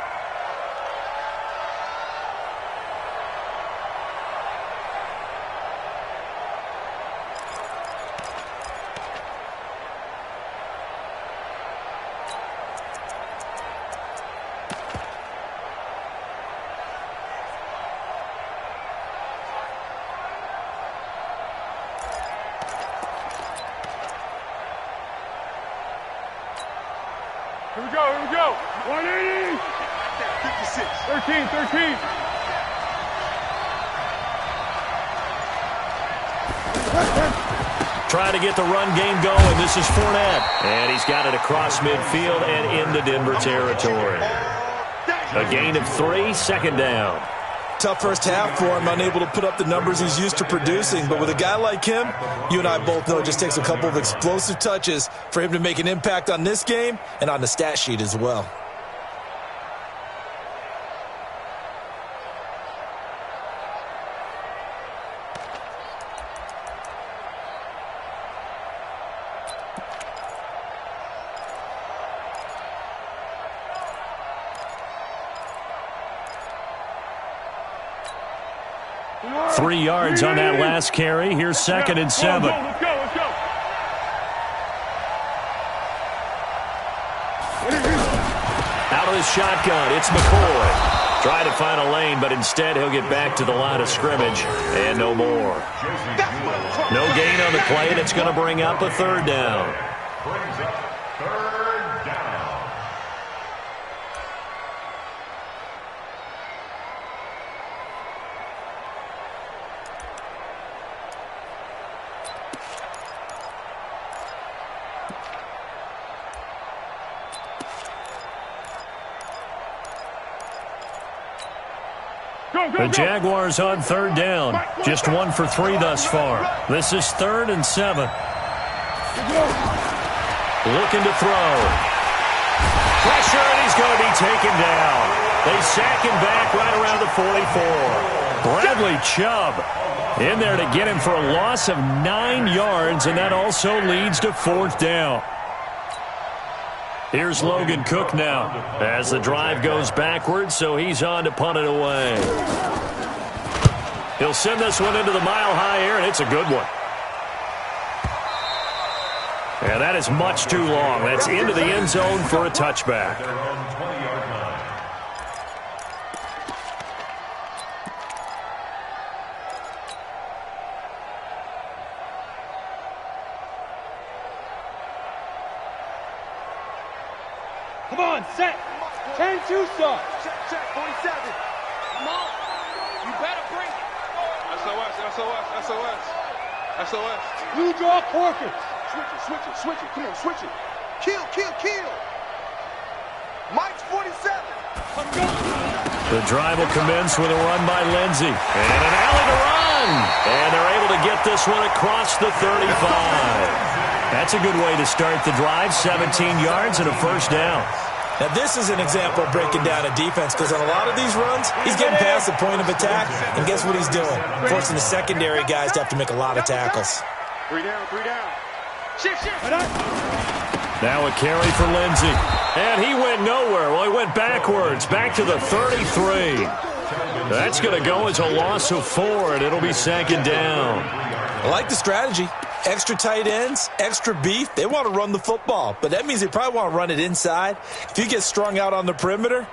Speaker 5: Here we go. 180. 56. 13.
Speaker 1: Trying to get the run game going. This is Fournette. And he's got it across midfield and into Denver territory. A gain of 3, 2nd down.
Speaker 3: Tough first half for him, unable to put up the numbers he's used to producing. But with a guy like him, you and I both know it just takes a couple of explosive touches for him to make an impact on this game and on the stat sheet as well.
Speaker 1: Three yards on that last carry. Here's 2nd and 7.
Speaker 5: Let's go.
Speaker 1: Out of the shotgun, it's McCoy. Trying to find a lane, but instead he'll get back to the line of scrimmage, and no more. No gain on the play, and it's going to bring up a 3rd down.
Speaker 6: Brings up 3rd down.
Speaker 1: The Jaguars on third down. Just 1 for 3 thus far. This is 3rd and 7. Looking to throw. Pressure, and he's going to be taken down. They sack him back right around the 44. Bradley Chubb in there to get him for a loss of 9 yards, and that also leads to 4th down. Here's Logan Cook now as the drive goes backwards, so he's on to punt it away. He'll send this one into the mile-high air, and it's a good one. And that is much too long. That's into the end zone for a touchback.
Speaker 4: Come on, set. 10-2 start.
Speaker 5: Check, 47. Come on. You better bring it. SOS.
Speaker 4: Blue draw Corkins.
Speaker 5: Switch it. Come on, switch it. Kill. Mike's 47.
Speaker 1: The drive will commence with a run by Lindsey. And an alley to run. And they're able to get this one across the 35. That's a good way to start the drive. 17 yards and a 1st down.
Speaker 3: Now, this is an example of breaking down a defense, because on a lot of these runs, he's getting past the point of attack, and guess what he's doing? Forcing the secondary guys to have to make a lot of tackles.
Speaker 5: 3 down. Shift.
Speaker 1: Now a carry for Lindsey. And he went nowhere. Well, he went backwards, back to the 33. That's going to go as a loss of 4, and it'll be 2nd down.
Speaker 3: I like the strategy. Extra tight ends, extra beef. They want to run the football, but that means they probably want to run it inside. If you get strung out on the perimeter,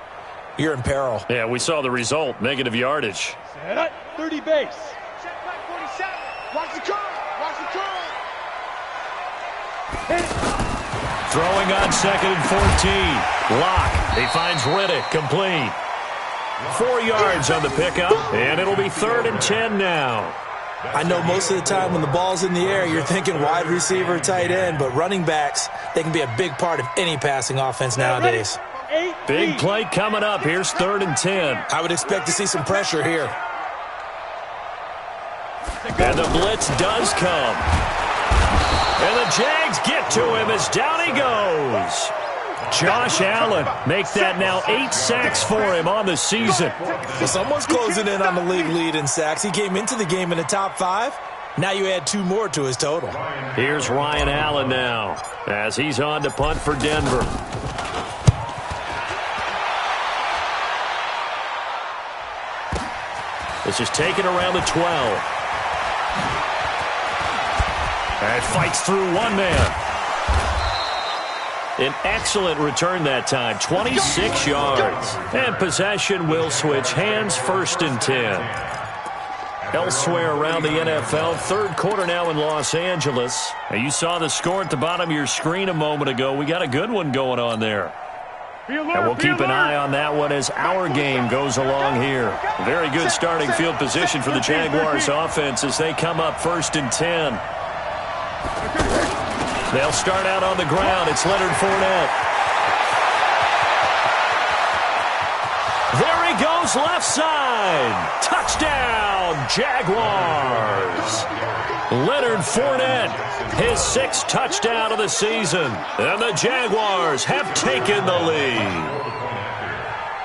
Speaker 3: you're in peril.
Speaker 1: Yeah, we saw the result. Negative yardage.
Speaker 4: Set up. 30 base.
Speaker 5: Check back 47. Watch the curve.
Speaker 1: Throwing on 2nd and 14. Lock. He finds Riddick, complete. 4 yards on the pickup, and it'll be 3rd and 10 now.
Speaker 3: I know most of the time when the ball's in the air, you're thinking wide receiver, tight end, but running backs, they can be a big part of any passing offense nowadays.
Speaker 1: Big play coming up. Here's 3rd and 10.
Speaker 3: I would expect to see some pressure here.
Speaker 1: And the blitz does come. And the Jags get to him as down he goes. Josh Allen make that now 8 sacks for him on the season.
Speaker 3: Well, someone's closing in on the league lead in sacks. He came into the game in the top 5. Now you add 2 more to his total.
Speaker 1: Here's Ryan Allen now as he's on to punt for Denver. This is taken around the 12. And fights through one man. An excellent return that time, 26 yards. And possession will switch hands, 1st and 10. Elsewhere around the NFL, 3rd quarter now in Los Angeles. Now you saw the score at the bottom of your screen a moment ago. We got a good one going on there. And we'll keep an eye on that one as our game goes along here. Very good starting field position for the Jaguars offense as they come up 1st and 10. They'll start out on the ground. It's Leonard Fournette. There he goes, left side. Touchdown, Jaguars. Leonard Fournette, his 6th touchdown of the season. And the Jaguars have taken the lead.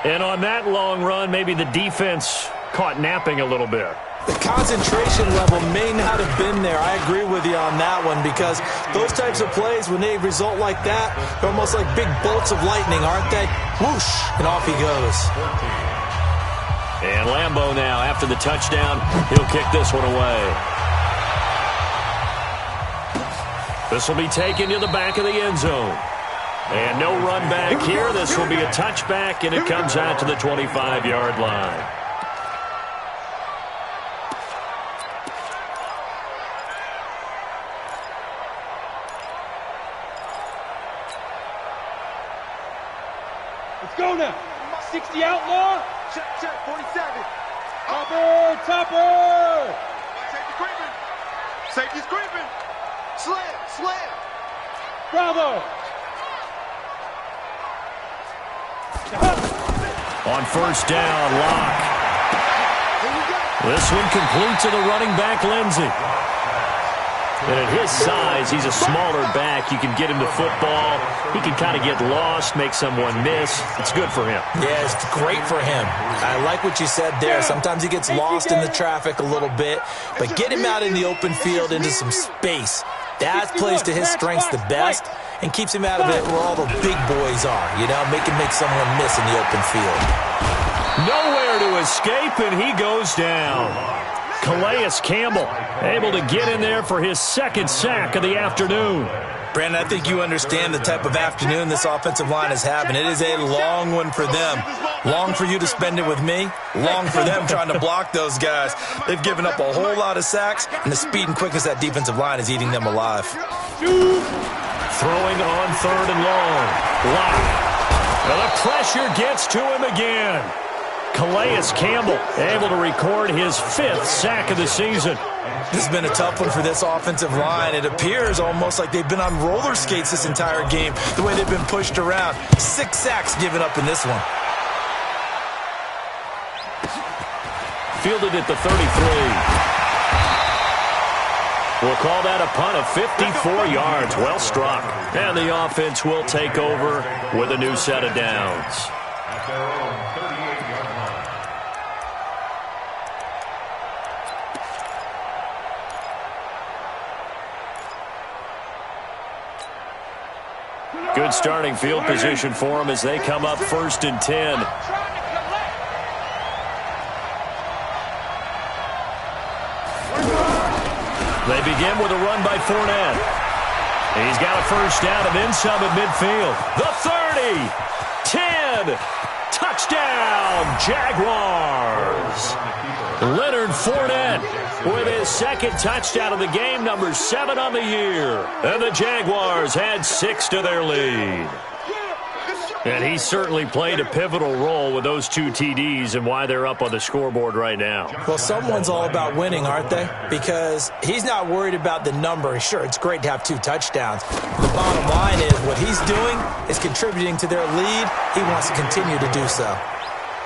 Speaker 1: And on that long run, maybe the defense caught napping a little bit.
Speaker 3: The concentration level may not have been there. I agree with you on that one, because those types of plays, when they result like that, they're almost like big bolts of lightning, aren't they? Whoosh, and off he goes.
Speaker 1: And Lambeau now, after the touchdown, he'll kick this one away. This will be taken to the back of the end zone. And no run back here. This will be a touchback, and it comes out to the 25-yard line.
Speaker 4: Let's go now. 60 outlaw.
Speaker 5: Check, 47.
Speaker 4: Topper.
Speaker 5: Safety's creeping. Slam.
Speaker 4: Bravo.
Speaker 1: On 1st down, Lock. This one complete to the running back, Lindsey. And at his size, he's a smaller back. You can get him to football. He can kind of get lost, make someone miss. It's good for him.
Speaker 3: Yeah, it's great for him. I like what you said there. Sometimes he gets lost in the traffic a little bit, but get him out in the open field into some space. That plays to his strengths the best and keeps him out of it where all the big boys are, you know, make someone miss in the open field.
Speaker 1: Nowhere to escape, and he goes down. Calais Campbell able to get in there for his second sack of the afternoon.
Speaker 3: Brandon, I think you understand the type of afternoon this offensive line is having. It is a long one for them. Long for you to spend it with me. Long for them trying to block those guys. They've given up a whole lot of sacks, and the speed and quickness of that defensive line is eating them alive.
Speaker 1: Throwing on 3rd and long. Lock. Well, the pressure gets to him again. Calais Campbell able to record his 5th sack of the season.
Speaker 3: This has been a tough one for this offensive line. It appears almost like they've been on roller skates this entire game, the way they've been pushed around. 6 sacks given up in this one.
Speaker 1: Fielded at the 33. We'll call that a punt of 54 yards. Well struck. And the offense will take over with a new set of downs.
Speaker 6: At their own 38-yard line.
Speaker 1: Good starting field position for them as they come up 1st and 10. They begin with a run by Fournette. He's got a first down and then some at midfield. The 30, 10, touchdown, Jaguars. Leonard Fournette with his 2nd touchdown of the game, number 7 on the year. And the Jaguars add 6 to their lead. And he certainly played a pivotal role with those 2 TDs and why they're up on the scoreboard right now.
Speaker 3: Well, someone's all about winning, aren't they? Because he's not worried about the number. Sure, it's great to have 2 touchdowns. The bottom line is what he's doing is contributing to their lead. He wants to continue to do so.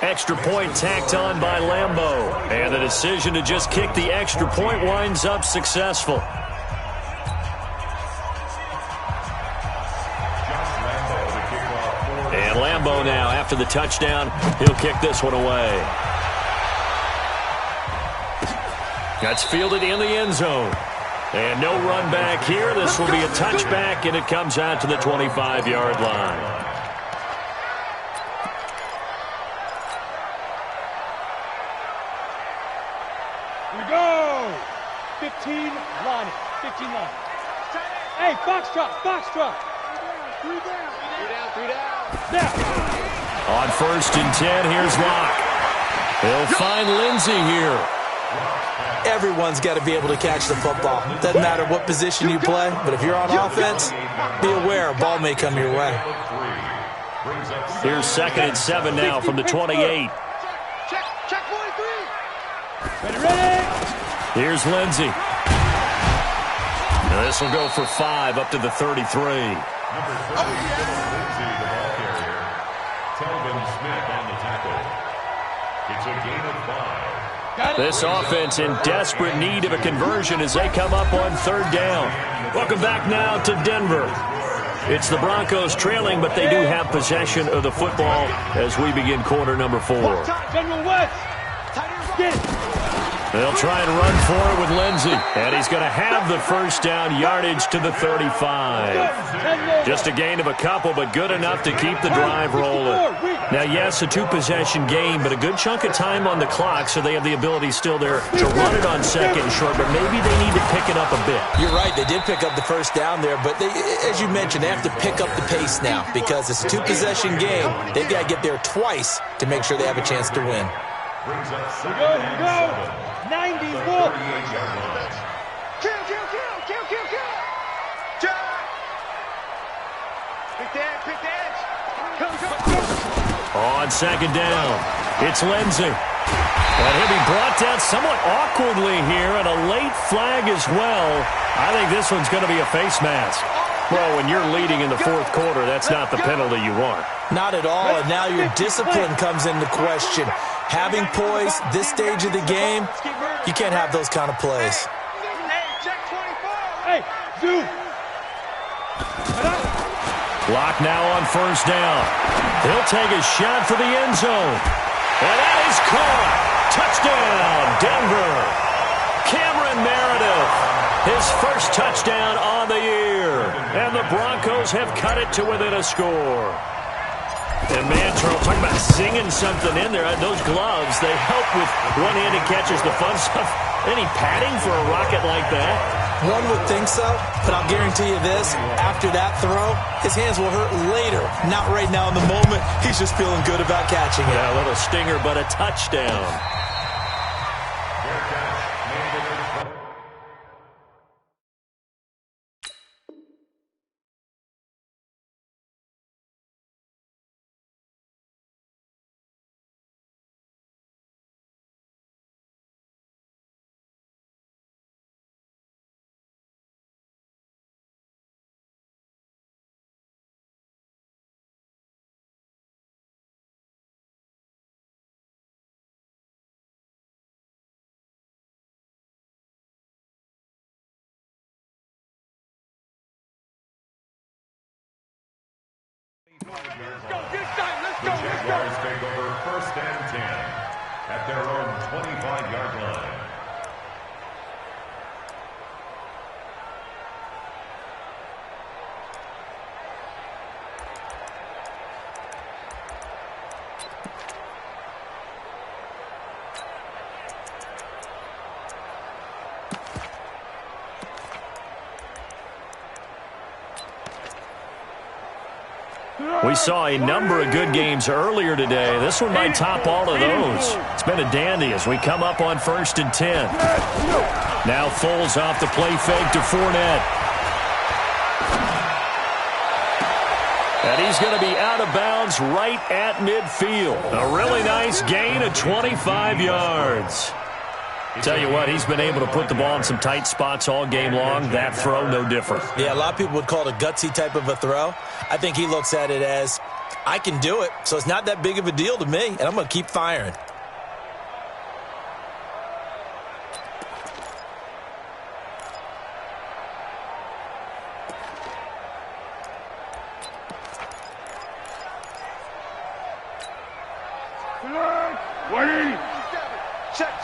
Speaker 1: Extra point tacked on by Lambeau. And the decision to just kick the extra point winds up successful. And Lambeau now, after the touchdown, he'll kick this one away. That's fielded in the end zone. And no run back here. This will be a touchback, and it comes out to the 25-yard line.
Speaker 4: We go! 15 line. 15 line. Hey, box drop. 3 down. Now.
Speaker 1: On 1st and 10, here's Locke. He'll find Lindsey here.
Speaker 3: Everyone's got to be able to catch the football. Doesn't matter what position you play, but if you're on offense, be aware a ball may come your way.
Speaker 1: Here's 2nd and 7 now from the 28.
Speaker 4: Check 43. Ready.
Speaker 1: Here's Lindsey. Now this will go for 5 up to the 33.
Speaker 6: Number 7, Lindsey, the ball carrier. Telvin Smith on the tackle. It's a gain of 5.
Speaker 1: This offense in desperate need of a conversion as they come up on 3rd down. Welcome back now to Denver. It's the Broncos trailing, but they do have possession of the football as we begin quarter number 4.
Speaker 4: General West. Get it.
Speaker 1: They'll try and run for it with Lindsey. And he's going to have the first down, yardage to the 35. Just a gain of a couple, but good enough to keep the drive rolling. Now, yes, a 2-possession game, but a good chunk of time on the clock, so they have the ability still there to run it on 2nd and short, but maybe they need to pick it up a bit.
Speaker 3: You're right. They did pick up the first down there, but they, as you mentioned, they have to pick up the pace now because it's a 2-possession game. They've got to get there twice to make sure they have a chance to win.
Speaker 6: Brings up
Speaker 4: Here we go. 90 wolf.
Speaker 5: Kill. Jack. Pick the edge. Come.
Speaker 1: On 2nd down, it's Lindsey. And he'll be brought down somewhat awkwardly here, and a late flag as well. I think this one's going to be a face mask. Well, when you're leading in the fourth quarter, that's not the penalty you want.
Speaker 3: Not at all, and now your discipline comes into question. Having poise this stage of the game, you can't have those kind of plays.
Speaker 4: Hey, dude.
Speaker 1: Clock now on first down. He'll take a shot for the end zone. And that is caught. Touchdown, Denver. Cameron Meredith, his first touchdown on the year. And the Broncos have cut it to within a score. And man, Charles, talking about singing something in there. Those gloves, they help with one-handed catches, the fun stuff. Any padding for a rocket like that?
Speaker 3: One would think so, but I'll guarantee you this. After that throw, his hands will hurt later. Not right now in the moment. He's just feeling good about catching it.
Speaker 1: Yeah, a little stinger, but a touchdown.
Speaker 6: The Jaguars take over first and 10 at their own 25-yard line.
Speaker 1: We saw a number of good games earlier today. This one might top all of those. It's been a dandy as we come up on first and 10. Now Foles off the play fake to Fournette. And he's going to be out of bounds right at midfield. A really nice gain of 25 yards. Tell you what, he's been able to put the ball in some tight spots all game long. That throw, no different.
Speaker 3: Yeah, a lot of people would call it a gutsy type of a throw. I think he looks at it as, I can do it, so it's not that big of a deal to me, and I'm going to keep firing.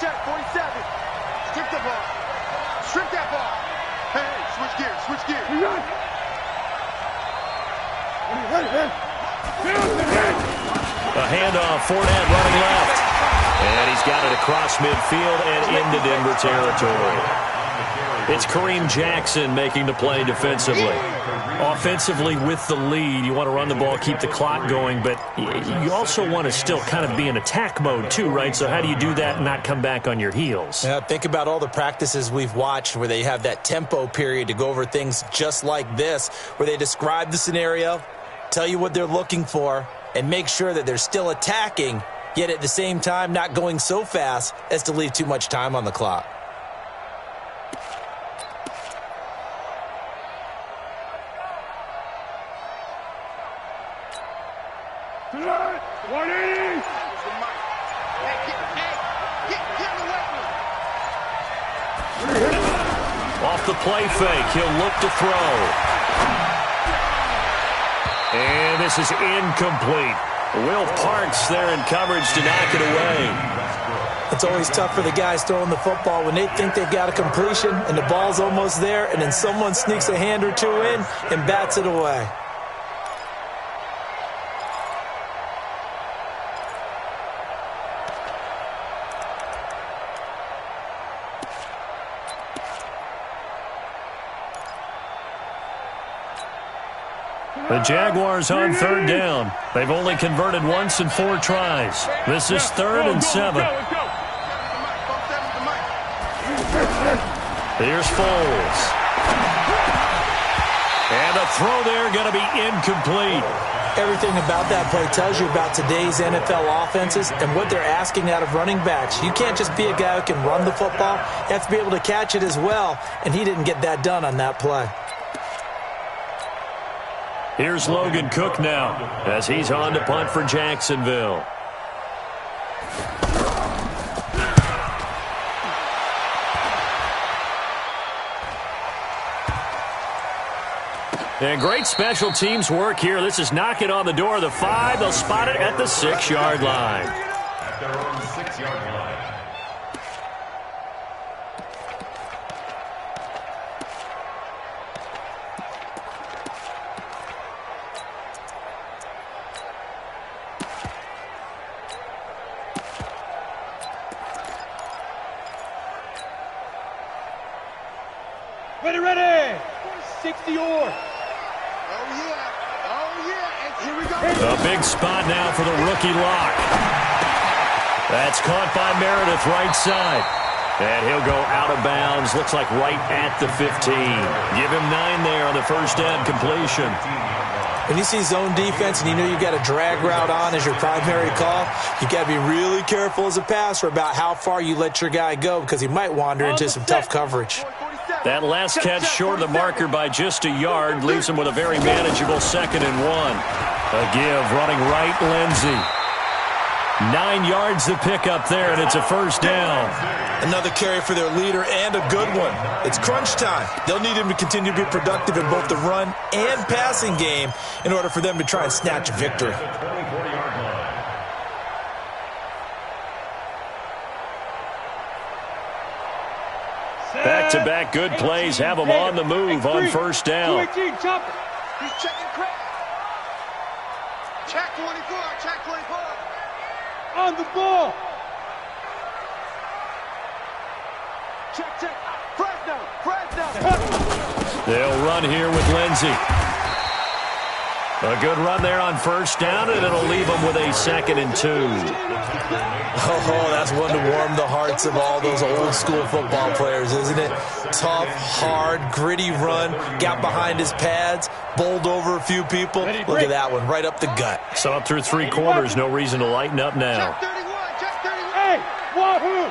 Speaker 5: Check, 47. Strip the ball. Strip that ball. Hey, switch gears.
Speaker 1: A handoff, Fournette running left. And he's got it across midfield and into Denver territory. It's Kareem Jackson making the play defensively. Offensively with the lead, you want to run the ball, keep the clock going, but you also want to still kind of be in attack mode too, right? So how do you do that and not come back on your heels?
Speaker 3: Yeah, think about all the practices we've watched where they have that tempo period to go over things just like this, where they describe the scenario, tell you what they're looking for, and make sure that they're still attacking, yet at the same time not going so fast as to leave too much time on the clock.
Speaker 1: Off the play fake, he'll look to throw. And this is incomplete. Will Parks there in coverage to knock it away.
Speaker 3: It's always tough for the guys throwing the football when they think they've got a completion and the ball's almost there, and then someone sneaks a hand or two in and bats it away.
Speaker 1: The Jaguars on third down. They've only converted once in 4 tries. This is 3rd and 7. Here's Foles. And a throw there going to be incomplete.
Speaker 3: Everything about that play tells you about today's NFL offenses and what they're asking out of running backs. You can't just be a guy who can run the football. You have to be able to catch it as well, and he didn't get that done on that play.
Speaker 1: Here's Logan Cook now as he's on to punt for Jacksonville. And great special teams work here. This is knocking on the door of the 5. They'll spot it at the 6-yard line.
Speaker 6: At their own 6-yard line.
Speaker 4: Ready. 60-yard.
Speaker 1: A big spot now for the rookie lock. That's caught by Meredith, right side. And he'll go out of bounds. Looks like right at the 15. Give him 9 there on the first down completion.
Speaker 3: When you see zone defense and you know you've got a drag route on as your primary call, you got to be really careful as a passer about how far you let your guy go because he might wander into some tough coverage.
Speaker 1: That last catch short of the marker by just a yard leaves him with a very manageable 2nd and 1. A give running right, Lindsey. 9 yards to pick up there, and it's a first down.
Speaker 3: Another carry for their leader and a good one. It's crunch time. They'll need him to continue to be productive in both the run and passing game in order for them to try and snatch a victory.
Speaker 1: Back-to-back good plays have them on the move on first down.
Speaker 4: He's
Speaker 5: checking crack. Check 24. Check 24.
Speaker 4: on the ball. Check. Fresno.
Speaker 1: They'll run here with Lindsey. A good run there on first down, and it'll leave them with a 2nd and 2.
Speaker 3: Oh, that's one to warm the hearts of all those old-school football players, isn't it? Tough, hard, gritty run, got behind his pads, bowled over a few people. Look at that one, right up the gut.
Speaker 1: So up through 3 quarters, no reason to lighten up now.
Speaker 5: Check 31.
Speaker 4: Hey, wahoo!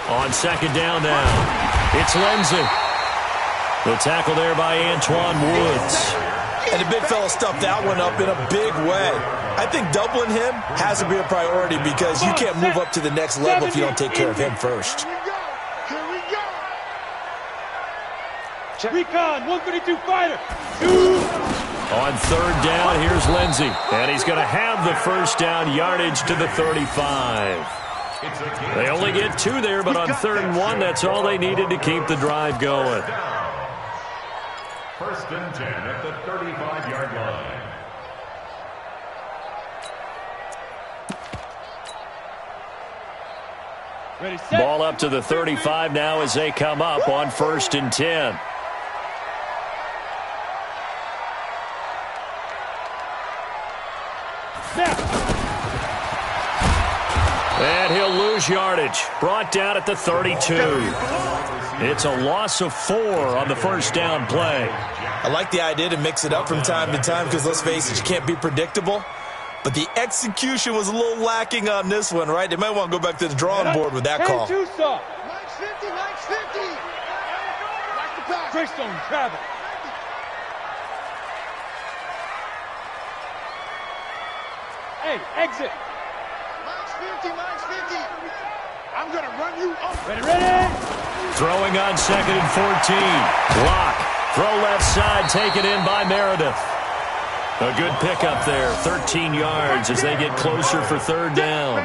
Speaker 1: On 2nd down now, it's Lindsey. The tackle there by Antoine Woods.
Speaker 3: And the big fella stuffed that one up in a big way. I think doubling him has to be a priority because you can't move up to the next level if you don't take care of him first.
Speaker 5: Here we go.
Speaker 4: Check. Recon, 132 fighter.
Speaker 1: On 3rd down, here's Lindsey. And he's going to have the first down yardage to the 35. They only get 2 there, but on 3rd and 1, that's all they needed to keep the drive going.
Speaker 6: 1st and 10 at the 35-yard line.
Speaker 4: Ready, set.
Speaker 1: Ball up to the 35 now as they come up on 1st and 10. And he'll lose yardage. Brought down at the 32. It's a loss of 4 on the first down play.
Speaker 3: I like the idea to mix it up from time to time because, let's face it, you can't be predictable. But the execution was a little lacking on this one, right? They might want to go back to the drawing board with that call.
Speaker 5: Mike's 50. Watch the pass.
Speaker 4: Greystone, travel. Hey, exit.
Speaker 5: Mike's 50. I'm going to run you over.
Speaker 4: Ready.
Speaker 1: Throwing on 2nd and 14. Lock. Throw left side, taken in by Meredith. A good pickup there, 13 yards as they get closer for 3rd down.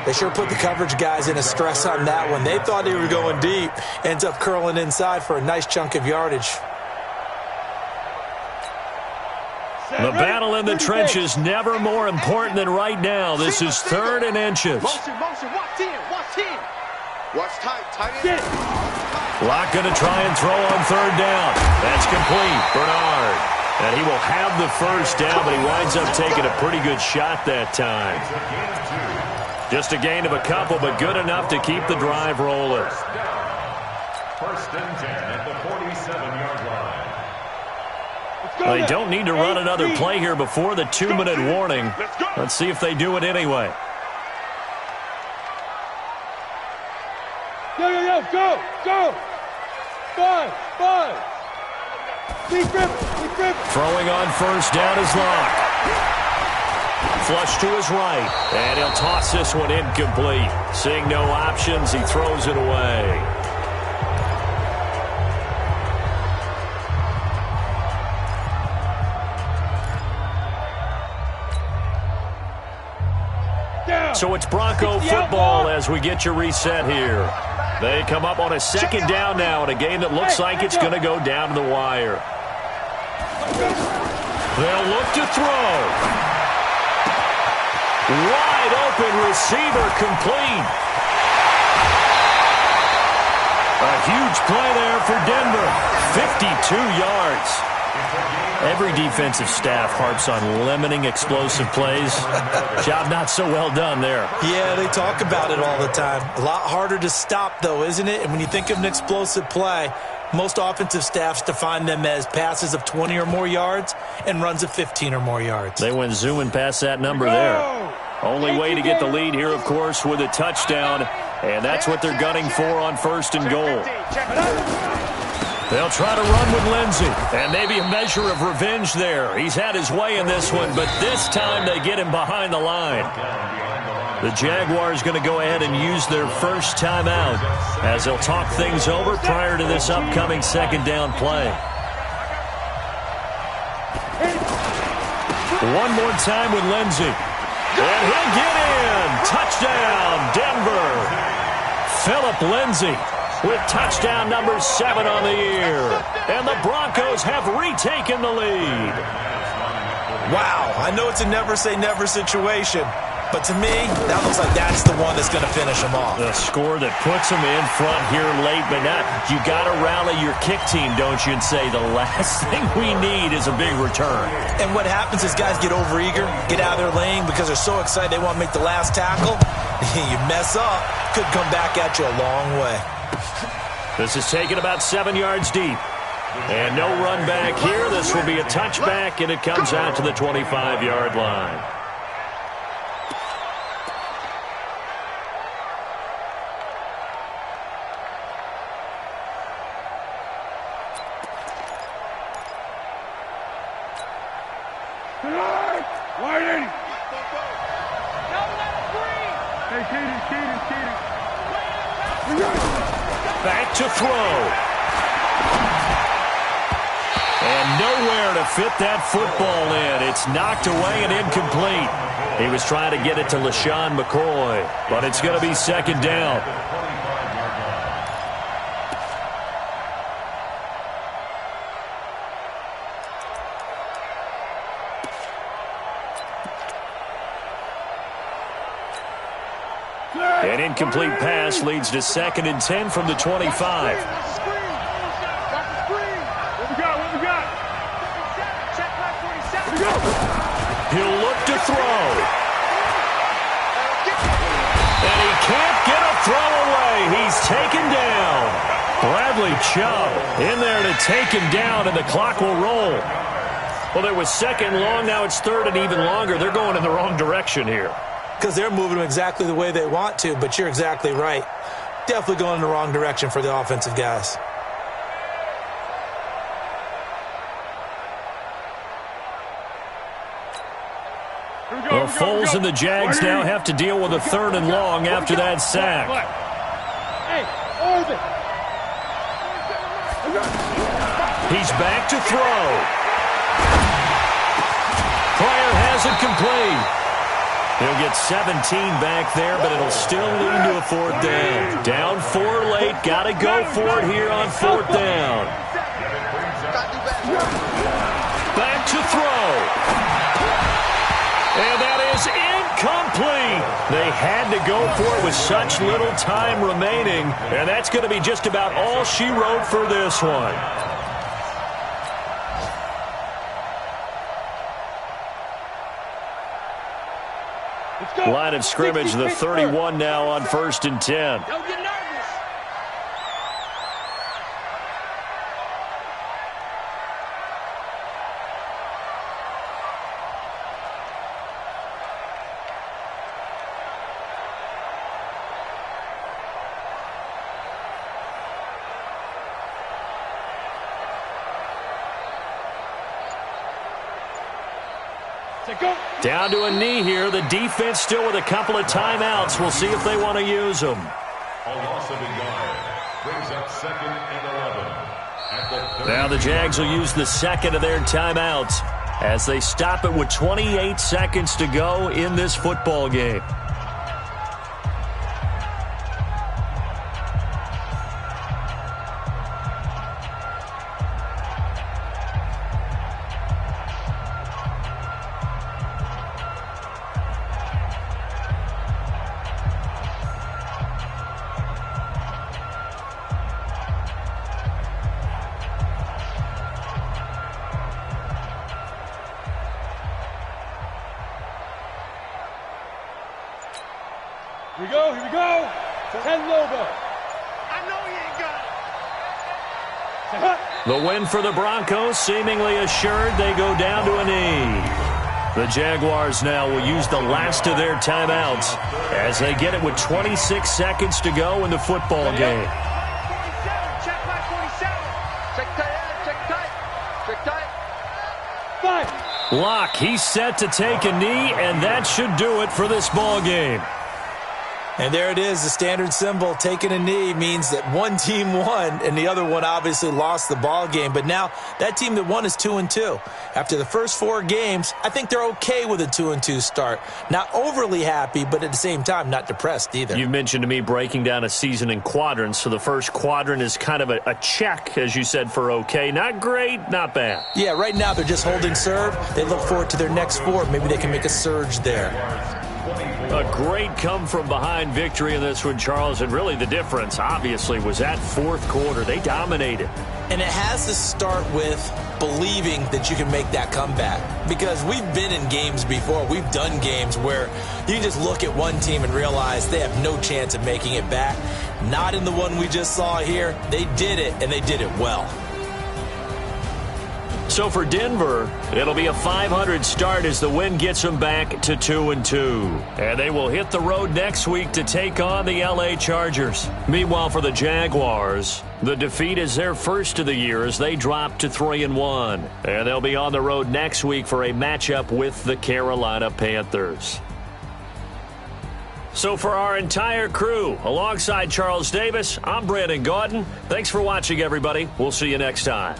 Speaker 3: They sure put the coverage guys in a stress on that one. They thought they were going deep. Ends up curling inside for a nice chunk of yardage.
Speaker 1: The battle in the trenches never more important than right now. This is 3rd and inches.
Speaker 5: Motion. Watch 10. Watch tight
Speaker 4: Get
Speaker 5: end.
Speaker 4: it.
Speaker 1: Lock going to try and throw on 3rd down. That's complete. Bernard. And he will have the first down, but he winds up taking a pretty good shot that time. Just a gain of a couple, but good enough to keep the drive rolling.
Speaker 6: 1st and 10 at the 47-yard line.
Speaker 1: They don't need to run another play here before the 2-minute warning. Let's see if they do it anyway.
Speaker 4: Go. 5. Keep gripping.
Speaker 1: Throwing on first down is Locke. Flush to his right, and he'll toss this one incomplete. Seeing no options, he throws it away. So it's Bronco football as we get your reset here. They come up on a second down now in a game that looks like it's going to go down to the wire. They'll look to throw. Wide open receiver complete. A huge play there for Denver. 52 yards. Every defensive staff harps on limiting explosive plays. Job not so well done there.
Speaker 3: Yeah, they talk about it all the time. A lot harder to stop, though, isn't it? And when you think of an explosive play, most offensive staffs define them as passes of 20 or more yards and runs of 15 or more yards.
Speaker 1: They went zooming past that number there. Only way to get the lead here, of course, with a touchdown, and that's what they're gunning for on first and goal. They'll try to run with Lindsey, and maybe a measure of revenge there. He's had his way in this one, but this time they get him behind the line. The Jaguars going to go ahead and use their first timeout as they'll talk things over prior to this upcoming second down play. One more time with Lindsey. And he'll get in. Touchdown, Denver. Phillip Lindsey with touchdown number 7 on the year. And the Broncos have retaken the lead.
Speaker 3: Wow, I know it's a never-say-never situation, but to me, that looks like that's the one that's going to finish them off.
Speaker 1: The score that puts them in front here late, but not. You got to rally your kick team, don't you, and say the last thing we need is a big return.
Speaker 3: And what happens is guys get overeager, get out of their lane because they're so excited they want to make the last tackle. You mess up, could come back at you a long way.
Speaker 1: This is taken about 7 yards deep. And no run back here. This will be a touchback, and it comes out to the 25-yard line. Back to throw. And nowhere to fit that football in. It's knocked away and incomplete. He was trying to get it to LaShawn McCoy, but it's going to be second down. An incomplete pass leads to 2nd and 10 from the 25. He'll look to throw. And he can't get a throw away. He's taken down. Bradley Chubb in there to take him down, and the clock will roll. Well, there was 2nd long. Now it's 3rd and even longer. They're going in the wrong direction here.
Speaker 3: Because they're moving them exactly the way they want to, but you're exactly right. Definitely going in the wrong direction for the offensive guys.
Speaker 1: Well, Foles and the Jags now have to deal with a 3rd and long after that sack. He's back to throw. Pryor has it complete. He'll get 17 back there, but it'll still lead to a 4th down. Down 4 late. Got to go for it here on 4th down. Back to throw. And that is incomplete. They had to go for it with such little time remaining, and that's going to be just about all she wrote for this one. Line of scrimmage, the 31 now on 1st and 10.
Speaker 4: Don't get nervous.
Speaker 1: Down to a knee here. The defense still with a couple of timeouts. We'll see if they want to use them.
Speaker 6: A loss of a yard brings up 2nd and 11.
Speaker 1: Now the Jags will use the second of their timeouts as they stop it with 28 seconds to go in this football game.
Speaker 4: Here we go. Ten Lobo. I know he ain't got it.
Speaker 1: The win for the Broncos seemingly assured. They go down to a knee. The Jaguars now will use the last of their timeouts as they get it with 26 seconds to go in the football game.
Speaker 4: 47. Check my 47. Check tight. Check tight. 5.
Speaker 1: Locke, he's set to take a knee, and that should do it for this ball game.
Speaker 3: And there it is, the standard symbol. Taking a knee means that one team won, and the other one obviously lost the ball game. But now that team that won is 2-2. After the first 4 games, I think they're okay with a 2-2 start. Not overly happy, but at the same time, not depressed either.
Speaker 1: You mentioned to me breaking down a season in quadrants. So the first quadrant is kind of a check, as you said, for okay. Not great, not bad.
Speaker 3: Yeah, right now they're just holding serve. They look forward to their next 4. Maybe they can make a surge there.
Speaker 1: A great come-from-behind victory in this one, Charles, and really the difference, obviously, was that fourth quarter. They dominated.
Speaker 3: And it has to start with believing that you can make that comeback. Because we've been in games before. We've done games where you just look at one team and realize they have no chance of making it back. Not in the one we just saw here. They did it, and they did it well.
Speaker 1: So for Denver, it'll be a 500 start as the win gets them back to 2-2. And they will hit the road next week to take on the LA Chargers. Meanwhile, for the Jaguars, the defeat is their first of the year as they drop to 3-1. And they'll be on the road next week for a matchup with the Carolina Panthers. So for our entire crew, alongside Charles Davis, I'm Brandon Gaudin. Thanks for watching, everybody. We'll see you next time.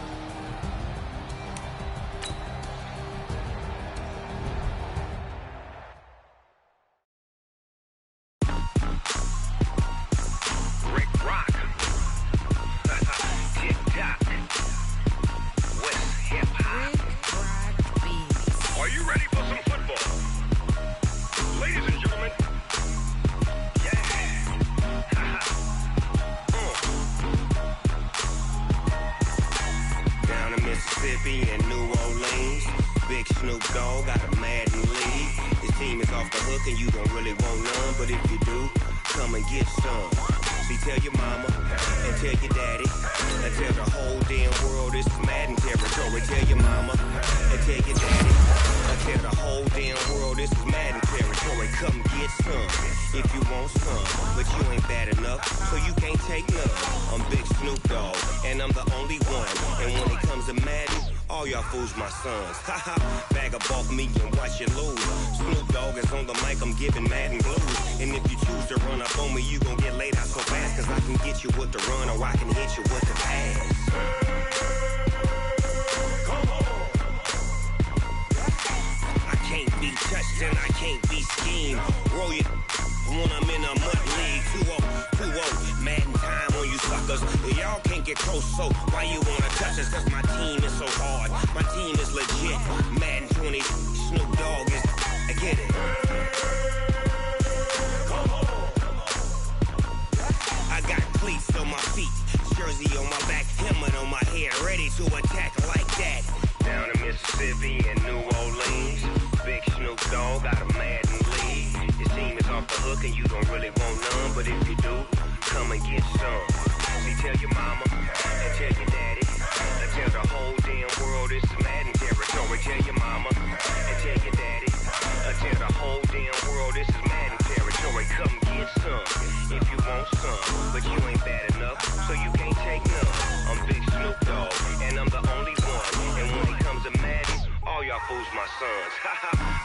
Speaker 7: y'all fools my sons.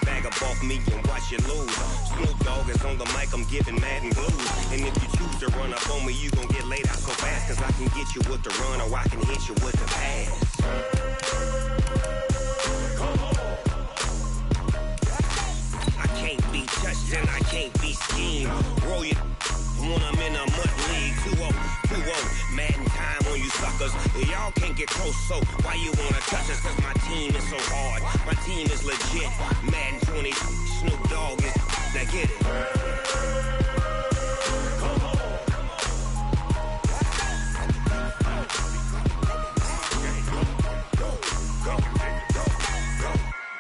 Speaker 7: Bag up off me and watch you lose. Snoop Dogg is on the mic, I'm giving Madden blues. And if you choose to run up on me, you gon' get laid out so fast. Cause I can get you with the run or I can hit you with the pass. I can't be touched and I can't be schemed. Roll you when I'm in a mud league. 2-0, Madden time on you suckers. Y'all can't get close, so why you wanna touch us? Cause my team is so hard, my team is legit. Madden 20, Snoop Dogg is, now get it.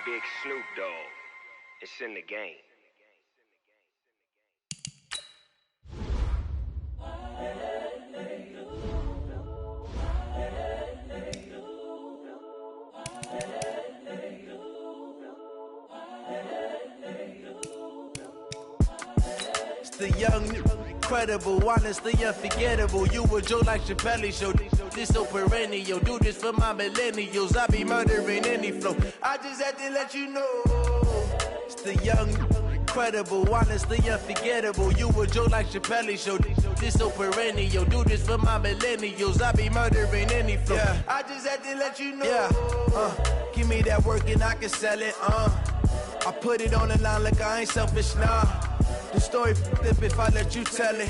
Speaker 7: Big Snoop Dogg, it's in the game.
Speaker 8: It's the young, incredible, honestly unforgettable. You a Joe like Chappelle show. This so perennial. Do this for my millennials. I be murdering any flow. I just had to let you know. It's the young, incredible, honestly unforgettable. You a Joe like Chappelle show. This so perennial. Do this for my millennials. I be murdering any flow. Yeah. I just had to let you know. Yeah. Give me that work and I can sell it. I put it on the line like I ain't selfish, nah. The story flip if I let you tell it.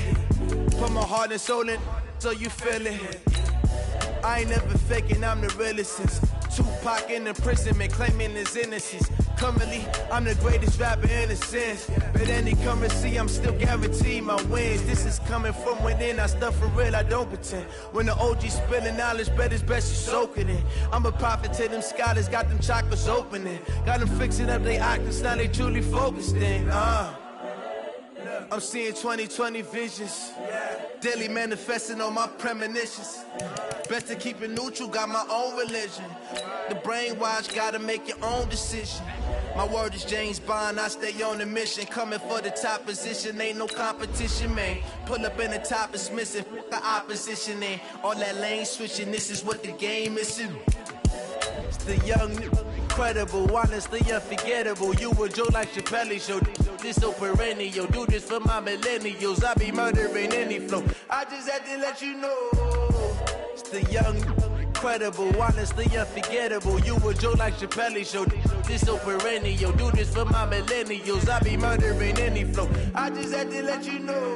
Speaker 8: Put my heart and soul in so you feel it. I ain't never faking, I'm the realest since Tupac in imprisonment, claiming his innocence. Currently, I'm the greatest rapper in a sense. But any currency, I'm still guaranteed my wins. This is coming from within, I stuff for real, I don't pretend. When the OG spilling knowledge, bet it's best you soak it in. I'm a prophet to them scholars, got them chakras opening. Got them fixing up their octaves, now they truly focused in. I'm seeing 2020 visions. Daily manifesting on my premonitions. Best to keep it neutral, got my own religion. The brainwash, gotta make your own decision. My word is James Bond, I stay on a mission. Coming for the top position, ain't no competition, man. Pull up in the top, it's missing, the opposition ain't. All that lane switching, this is what the game is. It's the young, incredible, honestly unforgettable. You a Joe like Chappelle show. This so perennial. Do this for my millennials. I be murdering any flow. I just had to let you know. It's the young, incredible, honestly unforgettable. You a Joe like Chappelle show. This so perennial. Do this for my millennials. I be murdering any flow. I just had to let you know.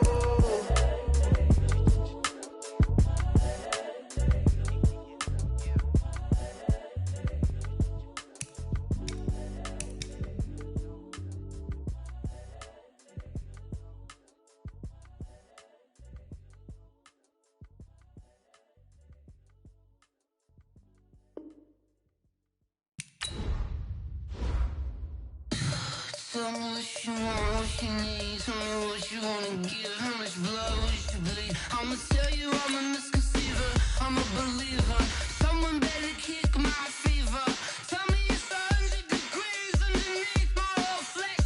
Speaker 9: Tell me what you want, what you need. Tell me what you wanna give. How much blood would you bleed? I'ma tell you I'm a misconceiver. I'm a believer. Someone better kick my fever. Tell me it's 100 degrees underneath my whole flesh.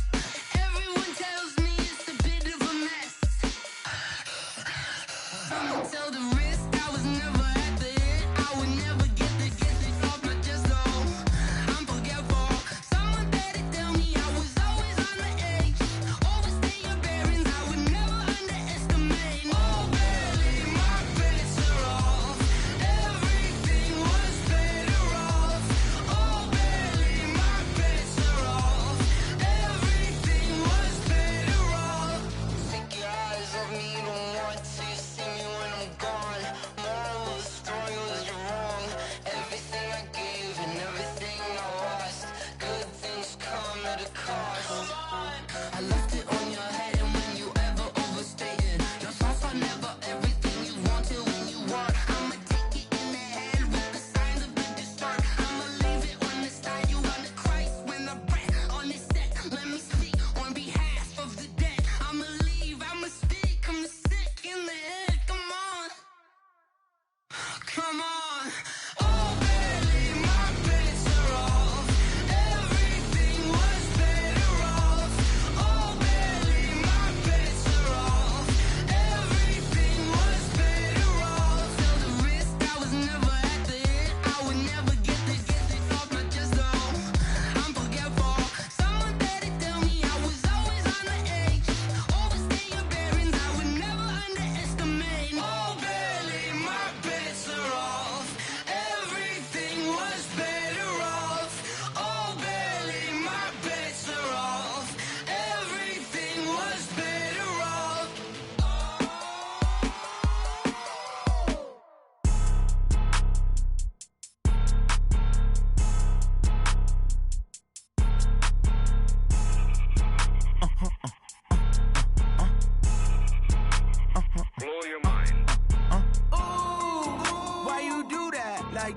Speaker 9: Everyone tells me it's a bit of a mess. I'ma tell the risk I was never at the end. I would never get this off my chest, though. I'm forgetful. Someone better tell me I was always on the edge. Overstay your bearings, I would never underestimate. Oh, barely, my bets are off. Everything was paid.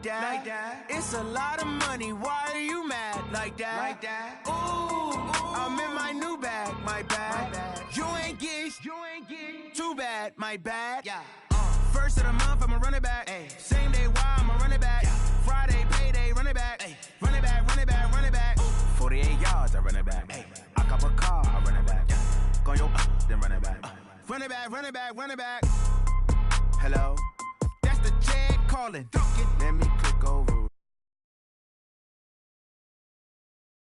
Speaker 8: like that. It's a lot of money, why are you mad like that? Ooh, I'm in my new bag, my bad. You ain't get too bad, my bad. Yeah. First of the month, I'ma run it back. Ay. Same day, why I'ma run it back. Yeah. Friday, payday, run it back. Ay. Run it back, run it back, run it back. Ooh. 48 yards, I run it back. Ay. I cop a car, I run it back. Yeah. Go yo, then run it back. Run it back, run it back, run it back. Hello, that's the Chad calling. Let me